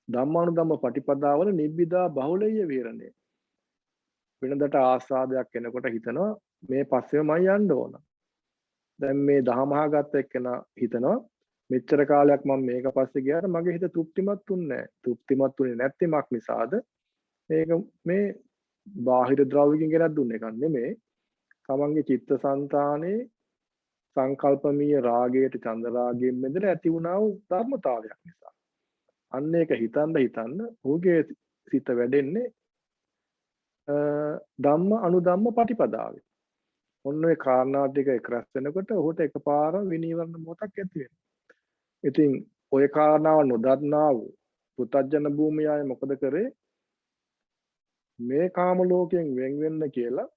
ධම්මානුධම්ම පටිපදාවල නිබ්බිදා බහුලය විහරණය. වෙනදට ආස්වාදයක් එනකොට හිතනවා මේ පස්සෙම මම යන්න ඕන. දැන් මේ දහමහා ගත්ත එක්කෙනා හිතනවා මෙච්චර කාලයක් මම මේක පස්සේ ගියාට මගේ හිත තෘප්තිමත් වුන්නේ නැහැ. තෘප්තිමත් වුනේ නැත්නම් නිසාද මේක මේ බාහිර ද්‍රව්‍යකින් ගෙනත් දුන්න එකක් නෙමෙයි. තමන්ගේ චිත්තසංතානයේ සංකල්පමීය රාගයට චන්ද රාගයෙන් මෙදලා ඇති වුණා වූ ධර්මතාවයක් නිසා. අන්න ඒක හිතන්න ඔහුගේ සිත වැඩෙන්නේ ධම්ම අනුධම්ම පටිපදාවේ. ඔන්න ඔය කාරණා ටික එක රැස් වෙනකොට ඔහුට එකපාර විනීවරණ මොහොතක් ඇති වෙනවා. ඉතින් ඔය කාරණාව නොදන්නා වූ පුතත්ජන භූමියයි මොකද කරේ? මේ කාම ලෝකයෙන් වෙන් වෙන්න කියලා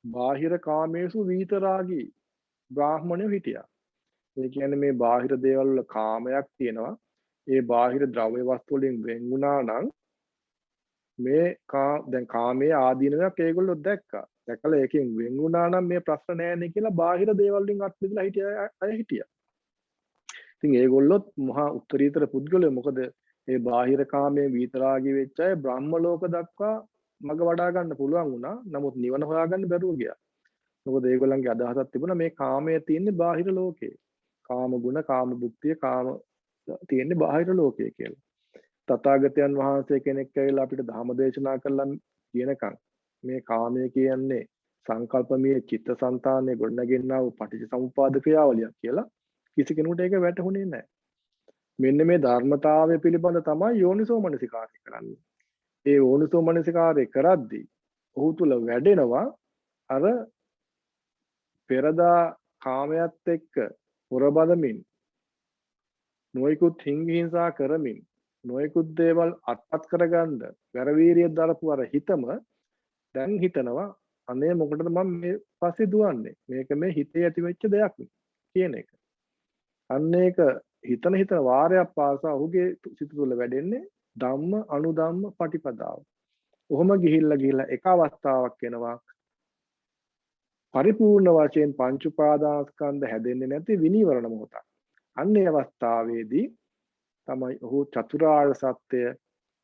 බාහිර කාමේසු විතරාගී බ්‍රාහ්මණයෝ හිටියා. ඒ කියන්නේ මේ බාහිර දේවල් වල කාමයක් තියෙනවා. ඒ බාහිර ද්‍රව්‍ය වස්තු වලින් වෙන් වුණා නම් මේ දැන් කාමයේ ආදීනයක් ඒගොල්ලෝ දැක්කා. දැකලා ඒකෙන් වෙන් වුණා නම් මේ ප්‍රශ්න නෑනේ කියලා බාහිර දේවල් වලින් අත් මිදලා හිටියා. ඉතින් ඒගොල්ලොත් මහා උත්තරීතර පුද්ගලයෝ. මොකද මේ බාහිර කාමයේ විතරාගී වෙච්ච අය බ්‍රහ්ම ලෝක දක්වා මග වඩා ගන්න පුළුවන් වුණා. නමුත් නිවන හොයාගන්න බැරුව ගියා. මොකද ඒගොල්ලන්ගේ අදහසක් තිබුණා මේ කාමය තියෙන්නේ බාහිර ලෝකේ. කාම ගුණ, කාම භුක්තිය, කාම තියෙන්නේ බාහිර ලෝකයේ කියලා. තථාගතයන් වහන්සේ කෙනෙක් ඇවිල්ලා අපිට ධර්ම දේශනා කළා කියනකම් මේ කාමය කියන්නේ සංකල්පමය චිත්තසංතානයේ ගොඩනගෙනා වූ පටිච්චසමුප්පාද ක්‍රියාවලියක් කියලා කිසි කෙනෙකුට ඒක වැටහුනේ නැහැ. මෙන්න මේ ධර්මතාවය පිළිබඳ තමයි යෝනිසෝ මනසිකාරය කරන්නේ. ඒ යෝනිසෝ මනසිකාරය කරද්දී ඔහු තුල වැඩෙනවා අර පෙරදා කාමයට එක්ක හොරබදමින් නොයිකුත් හිංසා කරමින් නොයිකුත් දේවල් අත්පත් කරගන්න වැරවීරිය දරපු අර හිතම දැන් හිතනවා අනේ මොකටද මම මේ පස්සේ දුවන්නේ මේක මේ හිතේ ඇති වෙච්ච දෙයක් කියන එක. අන්න ඒක හිතන වාරයක් පාසා ඔහුගේ සිත තුළ වැඩෙන්නේ ධම්ම අනුධම්ම පටිපදාව. ඔහොම ගිහිල්ලා එක අවස්ථාවක් එනවා පරිපූර්ණ වශයෙන් පංච උපාදානස්කන්ධ හැදෙන්නේ නැති විනීවරණ මොහොතක්. අන්නේ අවස්ථාවේදී තමයි ඔහු චතුරාර්ය සත්‍ය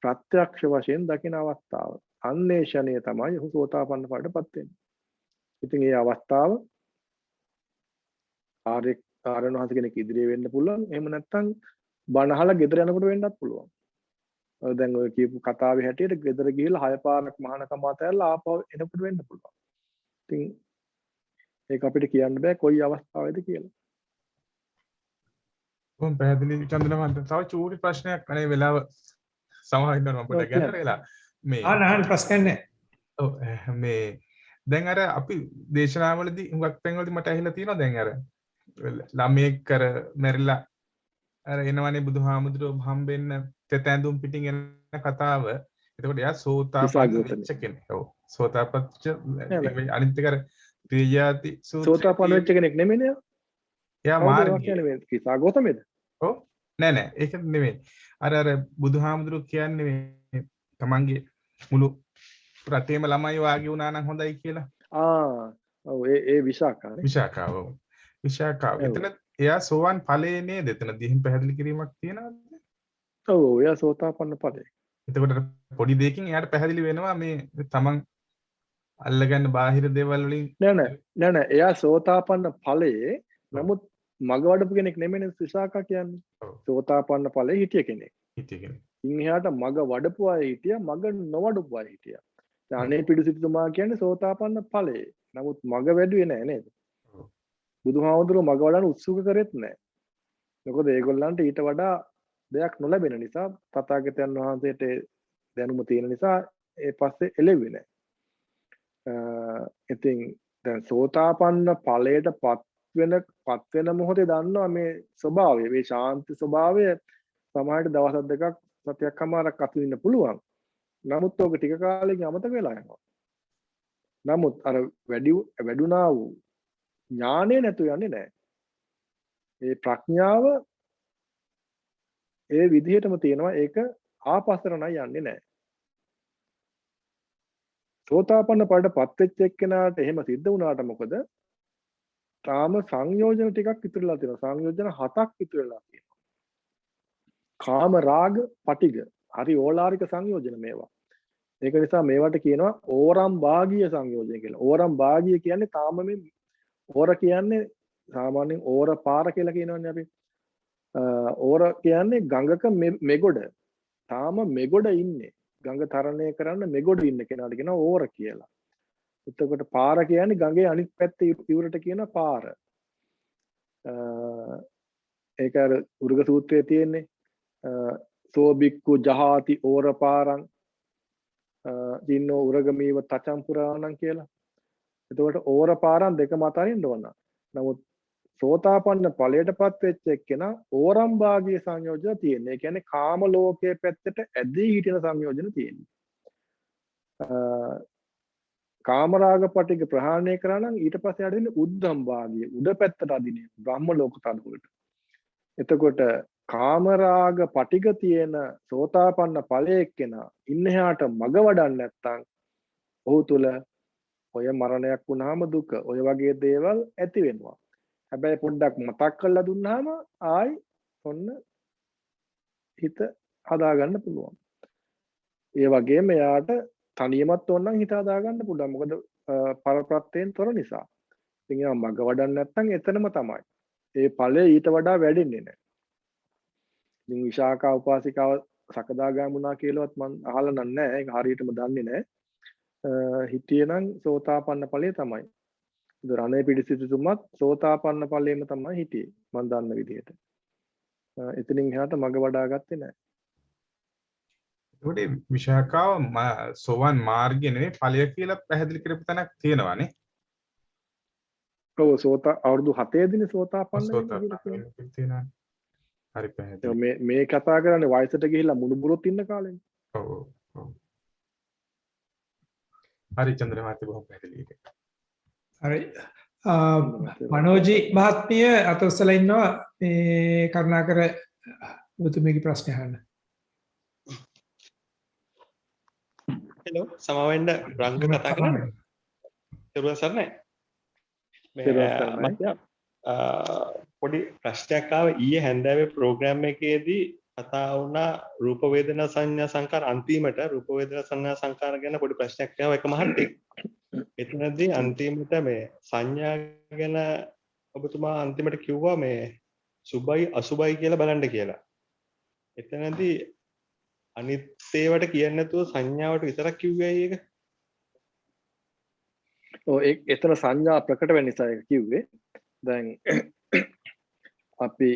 ප්‍රත්‍යක්ෂ වශයෙන් දකින අවස්ථාව. අන්නේ ෂණය තමයි ඔහු සෝතාපන්න ඵලයටපත් වෙන්නේ. ඉතින් මේ අවස්ථාව ආර්යයන් වහන්සේ කෙනෙක් ඉදිරියේ වෙන්න පුළුවන්. එහෙම නැත්නම් බණ අහලා ගෙදර යනකොට වෙන්නත් පුළුවන්. දැන් ඔය කියපු කතාවේ හැටියට ගෙදර ගිහිල්ලා 6 පාරක් මහානකම අතහැරලා ආපහු එනකොට වෙන්න පුළුවන්. ඉතින් ඒක අපිට කියන්න බෑ කොයි අවස්ථාවේද කියලා. කොහොම පැහැදිලි චන්දනවන්ත. තව චූටි ප්‍රශ්නයක් අනේ වෙලාව සමහරින්න අපිට ගැන වෙලා මේ අහන්න ප්‍රශ්න නැහැ. ඔව් මේ දැන් අර අපි දේශනාවලදී හුඟක් තැන්වලදී මට ඇහිලා තියෙනවා දැන් අර ළමයෙක් කර මැරිලා අර එනවනේ බුදුහාමුදුරුවෝ හම්බෙන්න තෙතැඳුම් පිටින් එන කතාව. එතකොට එයා සෝතාපන්න වෙච්ච කෙනෙක්. ඔව් සෝතාපච්ච අනිත් එක ප්‍රියාති සෝතාපන්න වෙච්ච කෙනෙක් නෙමෙයිනේ. එයා මාර්ගය කියන්නේ කිසා ගෝතමෙද? ඔව් නෑ ඒක නෙමෙයි. අර බුදුහාමුදුරුවෝ කියන්නේ තමන්ගේ මුළු රටේම ළමයි වාගේ වුණා නම් හොඳයි කියලා. ඔව් ඒ විශාකානේ. විශාකාව. එතන එයා සෝවන් ඵලයේ නේද? එතනදී එහෙම පැහැදිලි කිරීමක් තියෙනවද? ඔව් එයා සෝතාපන්න ඵලයේ. එතකොට පොඩි දෙයකින් එයාට පැහැදිලි වෙනවා මේ තමන් අල්ලගන්න බාහිර දේවල් වලින් නෑ එයා සෝතාපන්න ඵලයේ නමුත් මග වඩපු කෙනෙක් නෙමෙයි විශාකා කියන්නේ. සෝතාපන්න ඵලයේ හිටිය කෙනෙක්. ඉන් එහාට මග වඩපු අය හිටියා, මග නොවඩපු අය හිටියා. දැන් අනේ පිඩුසිටුතුමා කියන්නේ සෝතාපන්න ඵලය. නමුත් මග වැඩුවේ නැහැ නේද? බුදුහාමුදුරුවෝ මග වඩන්න උත්සුක කරෙත් නැහැ. මොකද ඒගොල්ලන්ට ඊට වඩා දෙයක් නොලැබෙන නිසා, තථාගතයන් වහන්සේට දැනුම තියෙන නිසා ඒ පස්සේ එළෙව්වේ නැහැ. ඉතින් දැන් සෝතාපන්න ඵලයට පත් වෙන මොහොතේ දන්නවා මේ ස්වභාවය, මේ ශාන්ති ස්වභාවය සමහරට දවස් දෙකක් සතියක් අමාරක් අතු වෙන්න පුළුවන්. නමුත් ඔක ටික කාලෙකින් අමතක වෙලා යනවා. නමුත් අර වැඩුණා වූ ඥාණය නැතු යන්නේ නැහැ. ඒ ප්‍රඥාව ඒ විදිහටම තියෙනවා. ඒක ආපස්සට නම් යන්නේ නැහැ. සෝතාපන්න ඵලයටපත් වෙච්ච එක්කෙනාට එහෙම සිද්ධ වුණාට මොකද? තාම සංයෝජන ටිකක් ඉතුරුලා තියෙනවා. සංයෝජන 7ක් ඉතුරුලා තියෙනවා. කාම රාග පටිඝ. හරි ඕලාරික සංයෝජන මේවා. ඒක නිසා මේවට කියනවා ඕරම් භාගීය සංයෝජන කියලා. ඕරම් භාගීය කියන්නේ තාම මේ ඕර කියන්නේ සාමාන්‍යයෙන් ඕර පාර කියලා කියනවනේ අපි. ඕර කියන්නේ ගඟක මෙගොඩ. තාම මෙගොඩ ඉන්නේ. ගඟ තරණය කරන්න මෙගොඩ ඉන්න කෙනාට කියනවා ඕර කියලා. එතකොට පාර කියන්නේ ගඟේ අනිත් පැත්තේ ඉවුරට කියන පාර. ඒක අර උර්ග සූත්‍රයේ තියෙන්නේ. සෝ බික්කු ජහාති ඕර පාරං දින්නෝ උරගමීව තචම් පුරාණං කියලා. එතකොට ඕර පාරන් දෙකම අතරින්න ඕන. නමුත් සෝතාපන්න ඵලයටපත් වෙච්ච එක්කෙනා ඕරම් භාගීය සංයෝජන තියෙනවා. ඒ කියන්නේ කාම ලෝකයේ පැත්තට ඇදී හිටින සංයෝජන තියෙනවා. කාමරාග පටික ප්‍රහාණය කරා නම් ඊට පස්සේ යටින් උද්දම් භාගීය උඩ පැත්තට අදිනේ බ්‍රහ්ම ලෝක තලවලට. එතකොට කාමරාග පටික තියෙන සෝතාපන්න ඵලයේ එක්කෙනා ඉන්නහාට මග වඩන්නේ නැත්නම් ඔහු තුල ඔය මරණයක් වුණාම දුක ඔය වගේ දේවල් ඇති වෙනවා. හැබැයි පොඩ්ඩක් මතක් කරලා දුන්නාම ආයි ඔන්න හිත හදාගන්න පුළුවන්. ඒ වගේම එයාට තනියමත් ඕනනම් හිත හදාගන්න පුළුවන්. මොකද පරප්‍රත්‍යයෙන් තොර නිසා. ඉතින් එයා මග වඩන්නේ නැත්නම් එතනම තමයි. ඒ ඵලය ඊට වඩා වැඩෙන්නේ නැහැ. ඉතින් විශාකා උපාසිකාව සකදාගාමී වුණා කියලාවත් මම අහලා නැහැ. ඒක හරියටම දන්නේ නැහැ. හිටියනම් සෝතාපන්න ඵලය තමයි. රණේ පිටිසිතුතුමත් සෝතාපන්න ඵලයේම තමයි හිටියේ. මම දන්න විදිහට. එතනින් එහාට මග වඩා ගත්තේ නැහැ. ඒකට විශාකාව සෝවන් මාර්ගය නෙවෙයි ඵලය කියලා පැහැදිලි කරපු තැනක් තියෙනවානේ. ඔව් අවුරුදු 7 දිනේ සෝතාපන්න තියෙනවා. හරි පැහැදිලි. මේ කතා කරන්නේ වයසට ගිහිල්ලා මුණුබුරොත් ඉන්න කාලෙනේ. ඔව් ඔව්. හරි චන්ද්‍රමාත්‍ය බොහොම පැහැදිලි. හරි. මනෝජි මහත්මිය අත උස්සලා ඉන්නවා. මේ කරුණාකර ඔබතුමීගේ ප්‍රශ්න අහන්න. හෙලෝ සමවෙන්න රංග කතා කරන්නේ. දරුවන් සරණයි. පොඩි ප්‍රශ්නයක් ආව ඊයේ හැන්දෑවේ ප්‍රෝග්‍රෑම් එකේදී කතා වුණා රූප වේදනා සංඥා සංකාර අන්තිමට රූප වේදනා සංඥා සංකාර ගැන පොඩි ප්‍රශ්නයක් ආවා එක මහත්තයෙක්. එතනදී අන්තිමට මේ සංඥා ගැන ඔබතුමා අන්තිමට කිව්වා මේ සුභයි අසුභයි කියලා බලන්න කියලා. එතනදී අනිත් ඒවට කියන්නේ නැතුව සංඥාවට විතරක් කිව්වේ ඒක. ඔව් එතන සංඥා ප්‍රකට වෙන නිසා ඒක කිව්වේ. දැන් අපි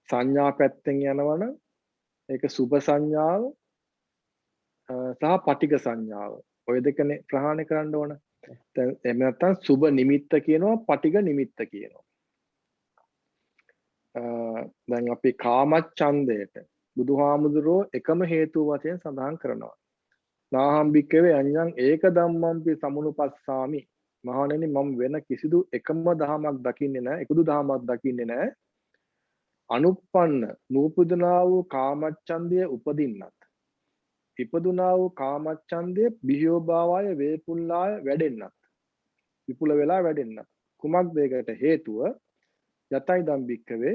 සංඥා පැත්තෙන් යනවනම් ඒක සුභ සංඥාව සහ පටිඝ සංඥාව. ඔය දෙකනේ ප්‍රහාණය කරන්න ඕන. දැන් එහෙම නැත්නම් සුභ නිමිත්ත කියනවා පටිඝ නිමිත්ත කියනවා. දැන් අපි කාමච්ඡන්දයට බුදුහාමුදුරෝ එකම හේතුව වශයෙන් සඳහන් කරනවා. නාහම් භික්ඛවේ අඤ්ඤං ඒක ධම්මංපි සමුනුපස්සාමි. මහණෙනි මම වෙන කිසිදු එකම දහමක් දකින්නේ නැහැ. එකදු දහමක් දකින්නේ නැහැ. අනුප්පන්න නූපදුනා වූ කාමච්ඡන්දය උපදින්නත්. ඉපදුනා වූ කාමච්ඡන්දය බිහියෝ භාවය වේපුල්ලාය වැඩෙන්නත්. විපුල වෙලා වැඩෙන්නත්. කුමක්ද ඒකට හේතුව? යතයි ධම් භික්ඛවේ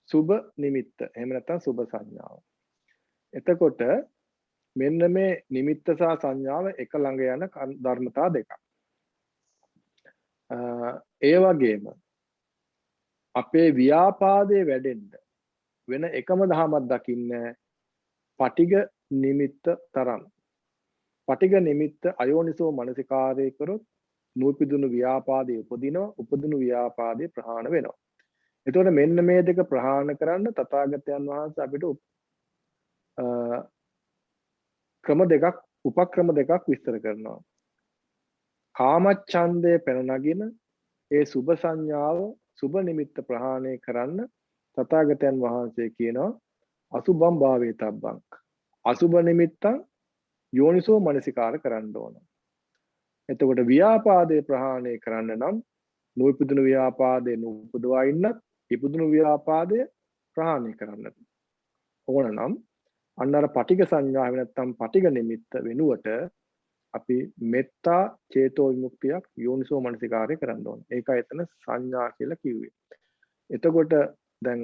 සුභ නිමිත්ත. එහෙම නැත්නම් සුභ සංඥාව. එතකොට මෙන්න මේ නිමිත්ත සහ සංඥාව එක ළඟ යන ධර්මතා දෙකක්. ඒ වගේම අපේ ව්‍යාපාදයේ වැඩෙන්න වෙන එකම දහමක් දකින්නේ පටිග නිමිත්ත තරම්. පටිග නිමිත්ත අයෝනිසෝ මනසිකාරය කරොත් නූපිදුණු ව්‍යාපාදයේ උපදිනවා, උපදිනු ව්‍යාපාදයේ ප්‍රහාණ වෙනවා. එතකොට මෙන්න මේ දෙක ප්‍රහාණ කරන්න තථාගතයන් වහන්සේ අපිට උපක්‍රම දෙකක් විස්තර කරනවා. කාමච්ඡන්දය පැන නගින ඒ සුභ සංඥාව සුභ නිමිත්ත ප්‍රහාණය කරන්න තථාගතයන් වහන්සේ කියනවා අසුභම් භාවේතබ්බං. අසුභ නිමිත්තං යෝනිසෝ මනසිකාර කරන්න ඕන. එතකොට ව්‍යාපාදේ ප්‍රහාණය කරන්න නම් නූපදින ව්‍යාපාදේ නූපදවා ඉන්නත් ඉපදුණු ව්‍යාපාදය ප්‍රහාණය කරන්නට ඕන නම් අන්න අර පටිඝ සංඥාව නැත්තම් පටිඝ නිමිත්ත වෙනුවට අපි මෙත්තා චේතෝ විමුක්තියක් යෝනිසෝ මනසිකාරය කරන්න ඕන. ඒකයි එතන සංඥා කියලා කිව්වේ. එතකොට දැන්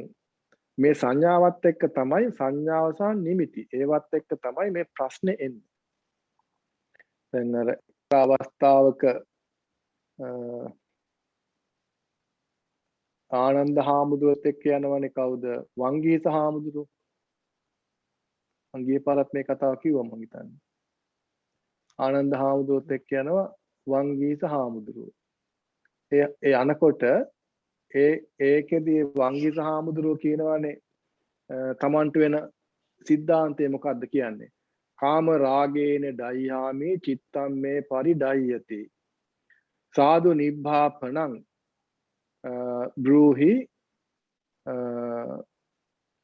මේ සංඥාවත් එක්ක තමයි සංඥාව සහ නිමිති ඒවත් එක්ක තමයි මේ ප්‍රශ්නේ එන්නේ. දැන් අර අවස්ථාවක ආනන්ද හාමුදුරුවොත් එක්ක යනවනේ කවුද? වංගීස හාමුදුරුවෝ. මං ගිය පාරත් මේ කතාව කිව්වා මං හිතන්නේ. ආනන්ද හාමුදුරුවොත් එක්ක යනවා වංගීස හාමුදුරුවෝ. ඒ අනකොට ඒකෙදී වංගීස හාමුදුරුවෝ කියනවානේ තමන්ට වෙන සිද්ධාන්තය මොකක්ද කියන්නේ? කාම රාගේන ඩයිහාමි චිත්තම් මේ පරිඩයති. සාදු නිබ්බාපණං බ්‍රූහි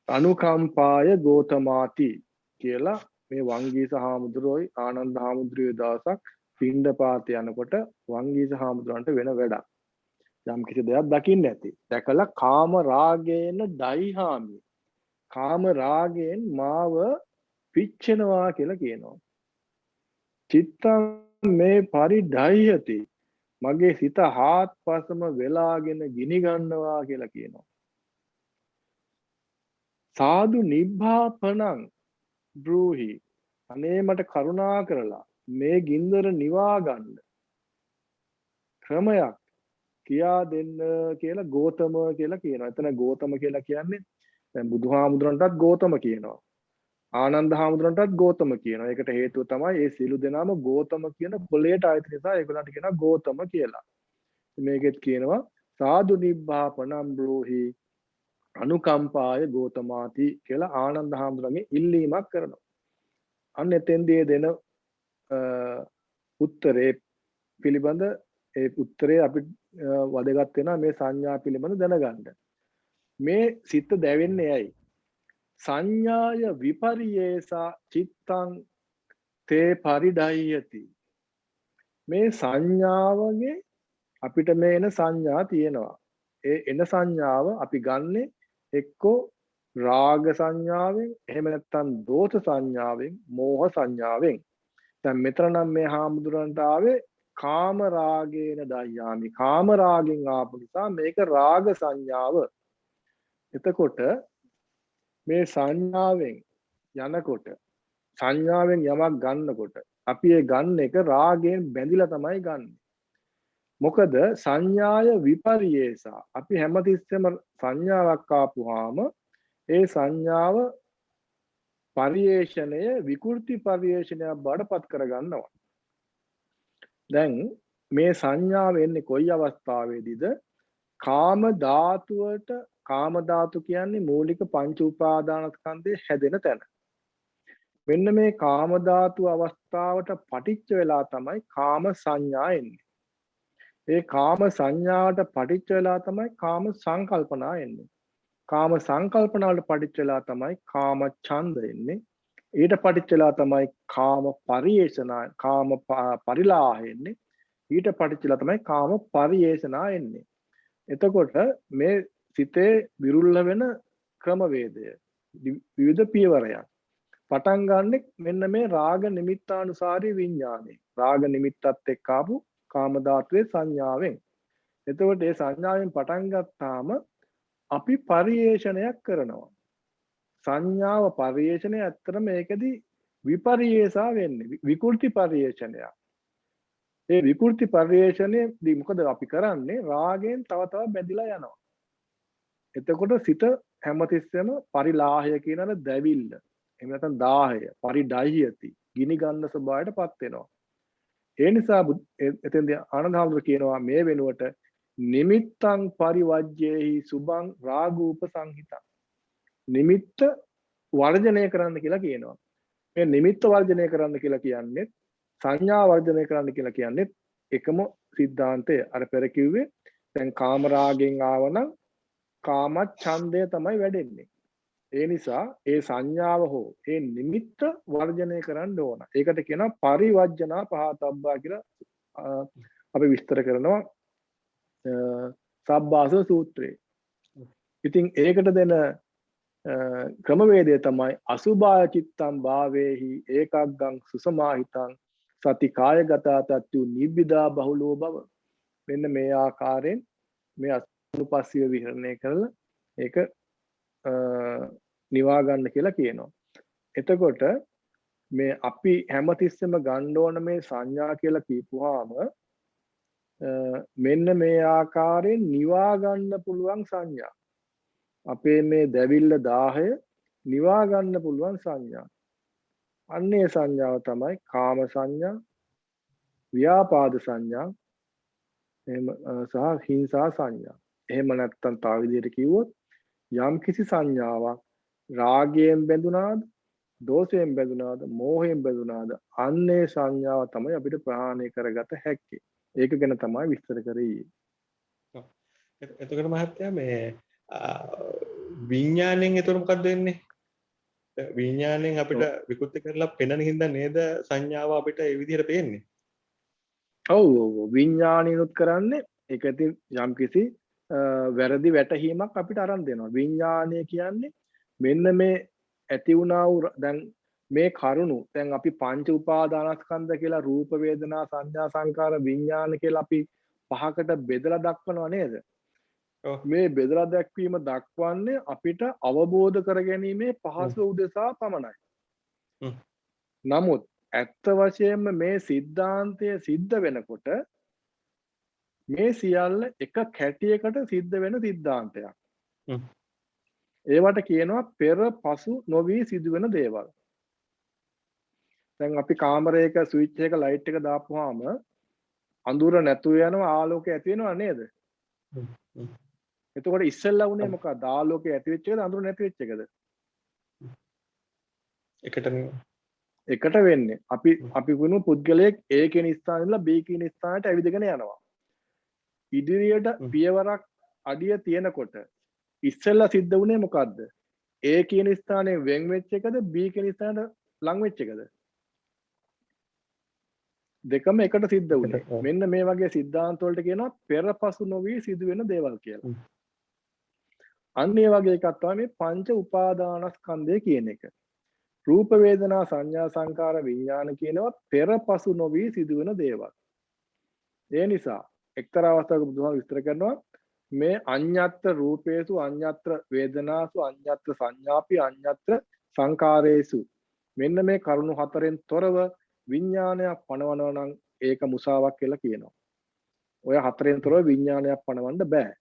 අනුකම්පාය ගෝතමාති කියලා මේ වංගීස හාමුදුරුවෝයි ආනන්ද හාමුදුරුවෝ දවසක් පිණ්ඩපාත යනකොට වංගීස හාමුදුරන්ට වෙන වැඩක්. යම් කිසි දෙයක් දකින්න ඇති. දැකලා කාම රාගේන ඩයිහාමි. කාම රාගයෙන් මාව පිච්චෙනවා කියලා කියනවා. චිත්තම් මේ පරිඩයති. මගේ සිත හාත්පසම වෙලාගෙන ගිනි ගන්නවා කියලා කියනවා. සාදු නිබ්බාපණං බ්‍රූහි. අනේ මට කරුණා කරලා මේ ගින්දර නිවා ගන්න ක්‍රමයක් කියා දෙන්න කියලා ගෝතම කියලා කියනවා. එතන ගෝතම කියලා කියන්නේ දැන් බුදුහාමුදුරන්ටත් ගෝතම කියනවා. ආනන්ද හාමුදුරන්ටත් ගෝතම කියනවා. ඒකට හේතුව තමයි මේ සියලු දෙනාම ගෝතම කියන කුලයට ආයත නිසා ඒගොල්ලන්ට කියනවා ගෝතම කියලා. මේකෙත් කියනවා සාදු නිබ්බාපණම් බ්‍රෝහි අනුකම්පාය ගෝතමාති කියලා ආනන්ද හාමුදුරන්ගේ ඉල්ලීමක් කරනවා. අන්න එතෙන්දී දෙන උත්තරේ පිළිබඳ ඒ උත්තරේ අපි වදගත් වෙනවා මේ සංඥා පිළිබඳ දැනගන්න. මේ සිත දැවෙන්නේ ඇයි? සංඥාය විපරියේසා චිත්තං තේ පරිඩයති. මේ සංඥාවගේ අපිට මේ එන සංඥා තියෙනවා. ඒ එන සංඥාව අපි ගන්නෙ එක්කෝ රාග සංඥාවෙන්, එහෙම නැත්නම් දෝෂ සංඥාවෙන්, මෝහ සංඥාවෙන්. දැන් මෙතන නම් මේ හාමුදුරන්ට ආවේ කාම රාගේන දයාමි. කාම රාගෙන් ආපු නිසා මේක රාග සංඥාව. එතකොට මේ සංඥාවෙන් යනකොට සංඥාවෙන් යමක් ගන්නකොට අපි ඒ ගන්න එක රාගයෙන් බැඳිලා තමයි ගන්න. මොකද සංඥාය විපරියේසා. අපි හැමතිස්සෙම සංඥාවක් ආපුවාම ඒ සංඥාව පරියේෂණය විකෘති පරියේෂණයක් බාටපත් කරගන්නවා. දැන් මේ සංඥාව එන්නේ කොයි අවස්ථාවේදීද? කාම ධාතුවට. කාම ධාතු කියන්නේ මූලික පංච උපාදානස්කන්ධයේ හැදෙන තැන. මෙන්න මේ කාම ධාතු අවස්ථාවට පටිච්ච වෙලා තමයි කාම සංඥා එන්නේ. ඒ කාම සංඥාවට පටිච්ච වෙලා තමයි කාම සංකල්පනා එන්නේ. කාම සංකල්පනාවලට පටිච්ච වෙලා තමයි කාම ඡන්ද එන්නේ. ඊට පටිච්ච වෙලා තමයි කාම පරියේෂණා, කාම පරිලාහ එන්නේ. ඊට පටිච්ච වෙලා තමයි කාම පරියේෂණා එන්නේ. එතකොට මේ සිතේ විරුල්ල වෙන ක්‍රමවේදය විවිධ පියවරයක් පටන් ගන්නෙ මෙන්න මේ රාග නිමිත්තානුසාරී විඥානේ. රාග නිමිත්තත් එක්ක ආපු කාම ධාතුවේ සංඥාවෙන්. එතකොට මේ සංඥාවෙන් පටන් ගත්තාම අපි පරියේෂණයක් කරනවා. සංඥාව පරියේෂණය ඇත්තටම මේකෙදි විපරියේසා වෙන්නේ. විකෘති පරියේෂණයක්. ඒ විකෘති පරියේෂණයේදී මොකද අපි කරන්නේ? රාගයෙන් තව තව බැඳිලා යනවා. එතකොට සිත හැමතිස්සෙම පරිලාහය කියන අර දැවිල්ල එහෙම නැත්නම් දාහය පරිඩයියති ගිනි ගන්න ස්වභාවයටපත් වෙනවා. ඒ නිසා එතෙන්දී ආනන්ද හාමුදුරුවෝ කියනවා මේ වෙනුවට නිමිත්තං පරිවජ්ජේහි සුභං රාගූප සංහිතං නිමිත්ත වර්ජනය කරන්න කියලා කියනවා. මේ නිමිත්ත වර්ජනය කරන්න කියලා කියන්නේ සංඥා වර්ජනය කරන්න කියලා කියන්නේ එකම සිද්ධාන්තය. අර පෙර කිව්වේ දැන් කාම රාගෙන් ආවනම් කාම ඡන්දය තමයි වැඩෙන්නේ. ඒ නිසා ඒ සංඥාව හෝ ඒ නිමිත්ත වර්ජනය කරන්න ඕන. ඒකට කියනවා පරිවර්ජනා පහතබ්බා කියලා අපි විස්තර කරනවා සබ්බාස සූත්‍රයේ. ඉතින් ඒකට දෙන ක්‍රමවේදය තමයි අසුභාය චිත්තං භාවේහි ඒකග්ගං සුසමාහිතං සති කායගතා තත්තු නිබ්බිදා බහුලෝ බව. මෙන්න මේ ආකාරයෙන් මේ අනුපස්සිය විහරණය කරලා ඒක නිවා ගන්න කියලා කියනවා. එතකොට මේ අපි හැමතිස්සෙම ගන්න ඕන මේ සංඥා කියලා කියපුවාම මෙන්න මේ ආකාරයෙන් නිවා ගන්න පුළුවන් සංඥා. අපේ මේ දැවිල්ල 10 නිවා ගන්න පුළුවන් සංඥා. අන්නේ සංඥාව තමයි කාම සංඥා, ව්‍යාපාද සංඥා, එහෙම සහ හිංසා සංඥා. එහෙම නැත්නම් තව විදිහට කිව්වොත් යම් කිසි සංඥාවක් රාගයෙන් බැඳුනාද, දෝෂයෙන් බැඳුනාද, මෝහයෙන් බැඳුනාද අන්නේ සංඥාව තමයි අපිට ප්‍රහාණය කරගත හැක්කේ. ඒක ගැන තමයි විස්තර කරේ. එතකොට මහත්තයා මේ විඥාණයෙන් එතකොට මොකක්ද වෙන්නේ? විඥාණයෙන් අපිට විකෘති කරලා පෙනෙන හින්දා නේද සංඥාව අපිට ඒ විදිහට පේන්නේ? ඔව් විඥාණිනුත් කරන්නේ ඒක ඉතින් යම් කිසි වැරදි වැටහීමක් අපිට අරන් දෙනවා. විඥාණය කියන්නේ මෙන්න මේ ඇති වුණා වූ දැන් මේ කරුණු දැන් අපි පංච උපාදානස්කන්ධ කියලා රූප වේදනා සංඥා සංකාර විඥාන කියලා අපි පහකට බෙදලා දක්වනවා නේද? මේ බෙදලා දැක්වීම දක්වන්නේ අපිට අවබෝධ කරගැනීමේ පහසු උදෙසා පමණයි. නමුත් ඇත්ත වශයෙන්ම මේ සිද්ධාන්තය සිද්ධ වෙනකොට මේ සියල්ල එක කැටියකට සිද්ධ වෙන සිද්ධාන්තයක්. ඒවට කියනවා පෙර පසු නොවි සිදුවෙන දේවල්. දැන් අපි කාමරයක ස්විච් එක ලයිට් එක දාපුවාම අඳුර නැතුව යනවා ආලෝකය ඇති වෙනවා නේද? එතකොට ඉස්සෙල්ලා උනේ මොකක්ද? ආලෝකය ඇති වෙච්ච එකද අඳුර නැති වෙච්ච එකද? එකට වෙන්නේ. අපි වුණු පුද්ගලයෙක් A කියන ස්ථානයේ ඉඳලා B කියන ස්ථානයට ඇවිදගෙන යනවා. ඉදිරියට පියවරක් අඩිය තියෙනකොට ඉස්සෙල්ලා සිද්ධ වුණේ මොකද්ද? A කියන ස්ථානයේ වෙන් වෙච්ච එකද B කියන ස්ථානයට ලං වෙච්ච එකද? දෙකම එකට සිද්ධ වුණේ. මෙන්න මේ වගේ සිද්ධාන්ත වලට කියනවා පෙරපසු නොවි සිදුවෙන දේවල් කියලා. අන්න ඒ වගේ එකක් තමයි මේ පංච උපාදානස්කන්ධය කියන එක. රූප වේදනා සංඥා සංකාර විඥාන කියනවා පෙරපසු නොවි සිදුවෙන දේවල්. ඒ නිසා එක්තරා අවස්ථාවක බුදුහාම විස්තර කරනවා මේ අඤ්ඤත්‍ර රූපේසු අඤ්ඤත්‍ර වේදනාසු අඤ්ඤත්‍ර සංඥාපි අඤ්ඤත්‍ර සංකාරේසු මෙන්න මේ කරුණු හතරෙන් තොරව විඥානයක් පණවනවා නම් ඒක මුසාවක් කියලා කියනවා. ඔය හතරෙන් තොරව විඥානයක් පණවන්න බෑ.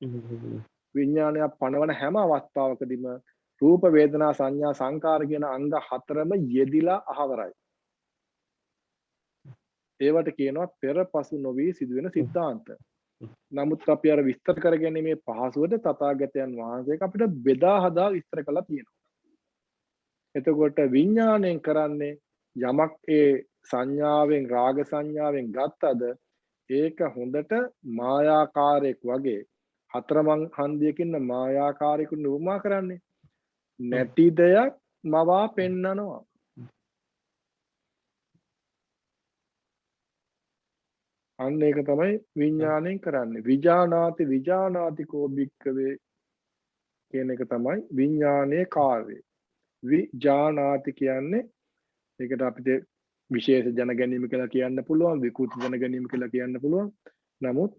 විඥානයක් පණවන හැම අවස්ථාවකදීම රූප වේදනා සංඥා සංකාර කියන අංග හතරම යෙදිලා අහවරයි. ඒවට කියනවා පෙරපසු නොවි සිදුවෙන සිද්ධාන්ත. නමුත් අපි අර විස්තර කරගැනීමේ පහසුවට තථාගතයන් වහන්සේ අපිට බෙදා හදා විස්තර කළා තියෙනවා. එතකොට විඥාණයෙන් කරන්නේ යමක් ඒ සංඥාවෙන් රාග සංඥාවෙන් ගත්තද ඒක හොඳට මායාකාරයක් වගේ හතරමං හන්දියකින් මායාකාරයකුට උපමා කරන්නේ නැති දෙයක් මවා පෙන්නනවා. අන්න ඒක තමයි විඥාණයෙන් කරන්නේ. විජානාති විජානාතිකෝ භික්ඛවේ කියන එක තමයි විඥානයේ කාර්යය. විජානාති කියන්නේ ඒකට අපිට විශේෂ ජන ගැනීම කියලා කියන්න පුළුවන්, විකෘති ජන ගැනීම කියලා කියන්න පුළුවන්. නමුත්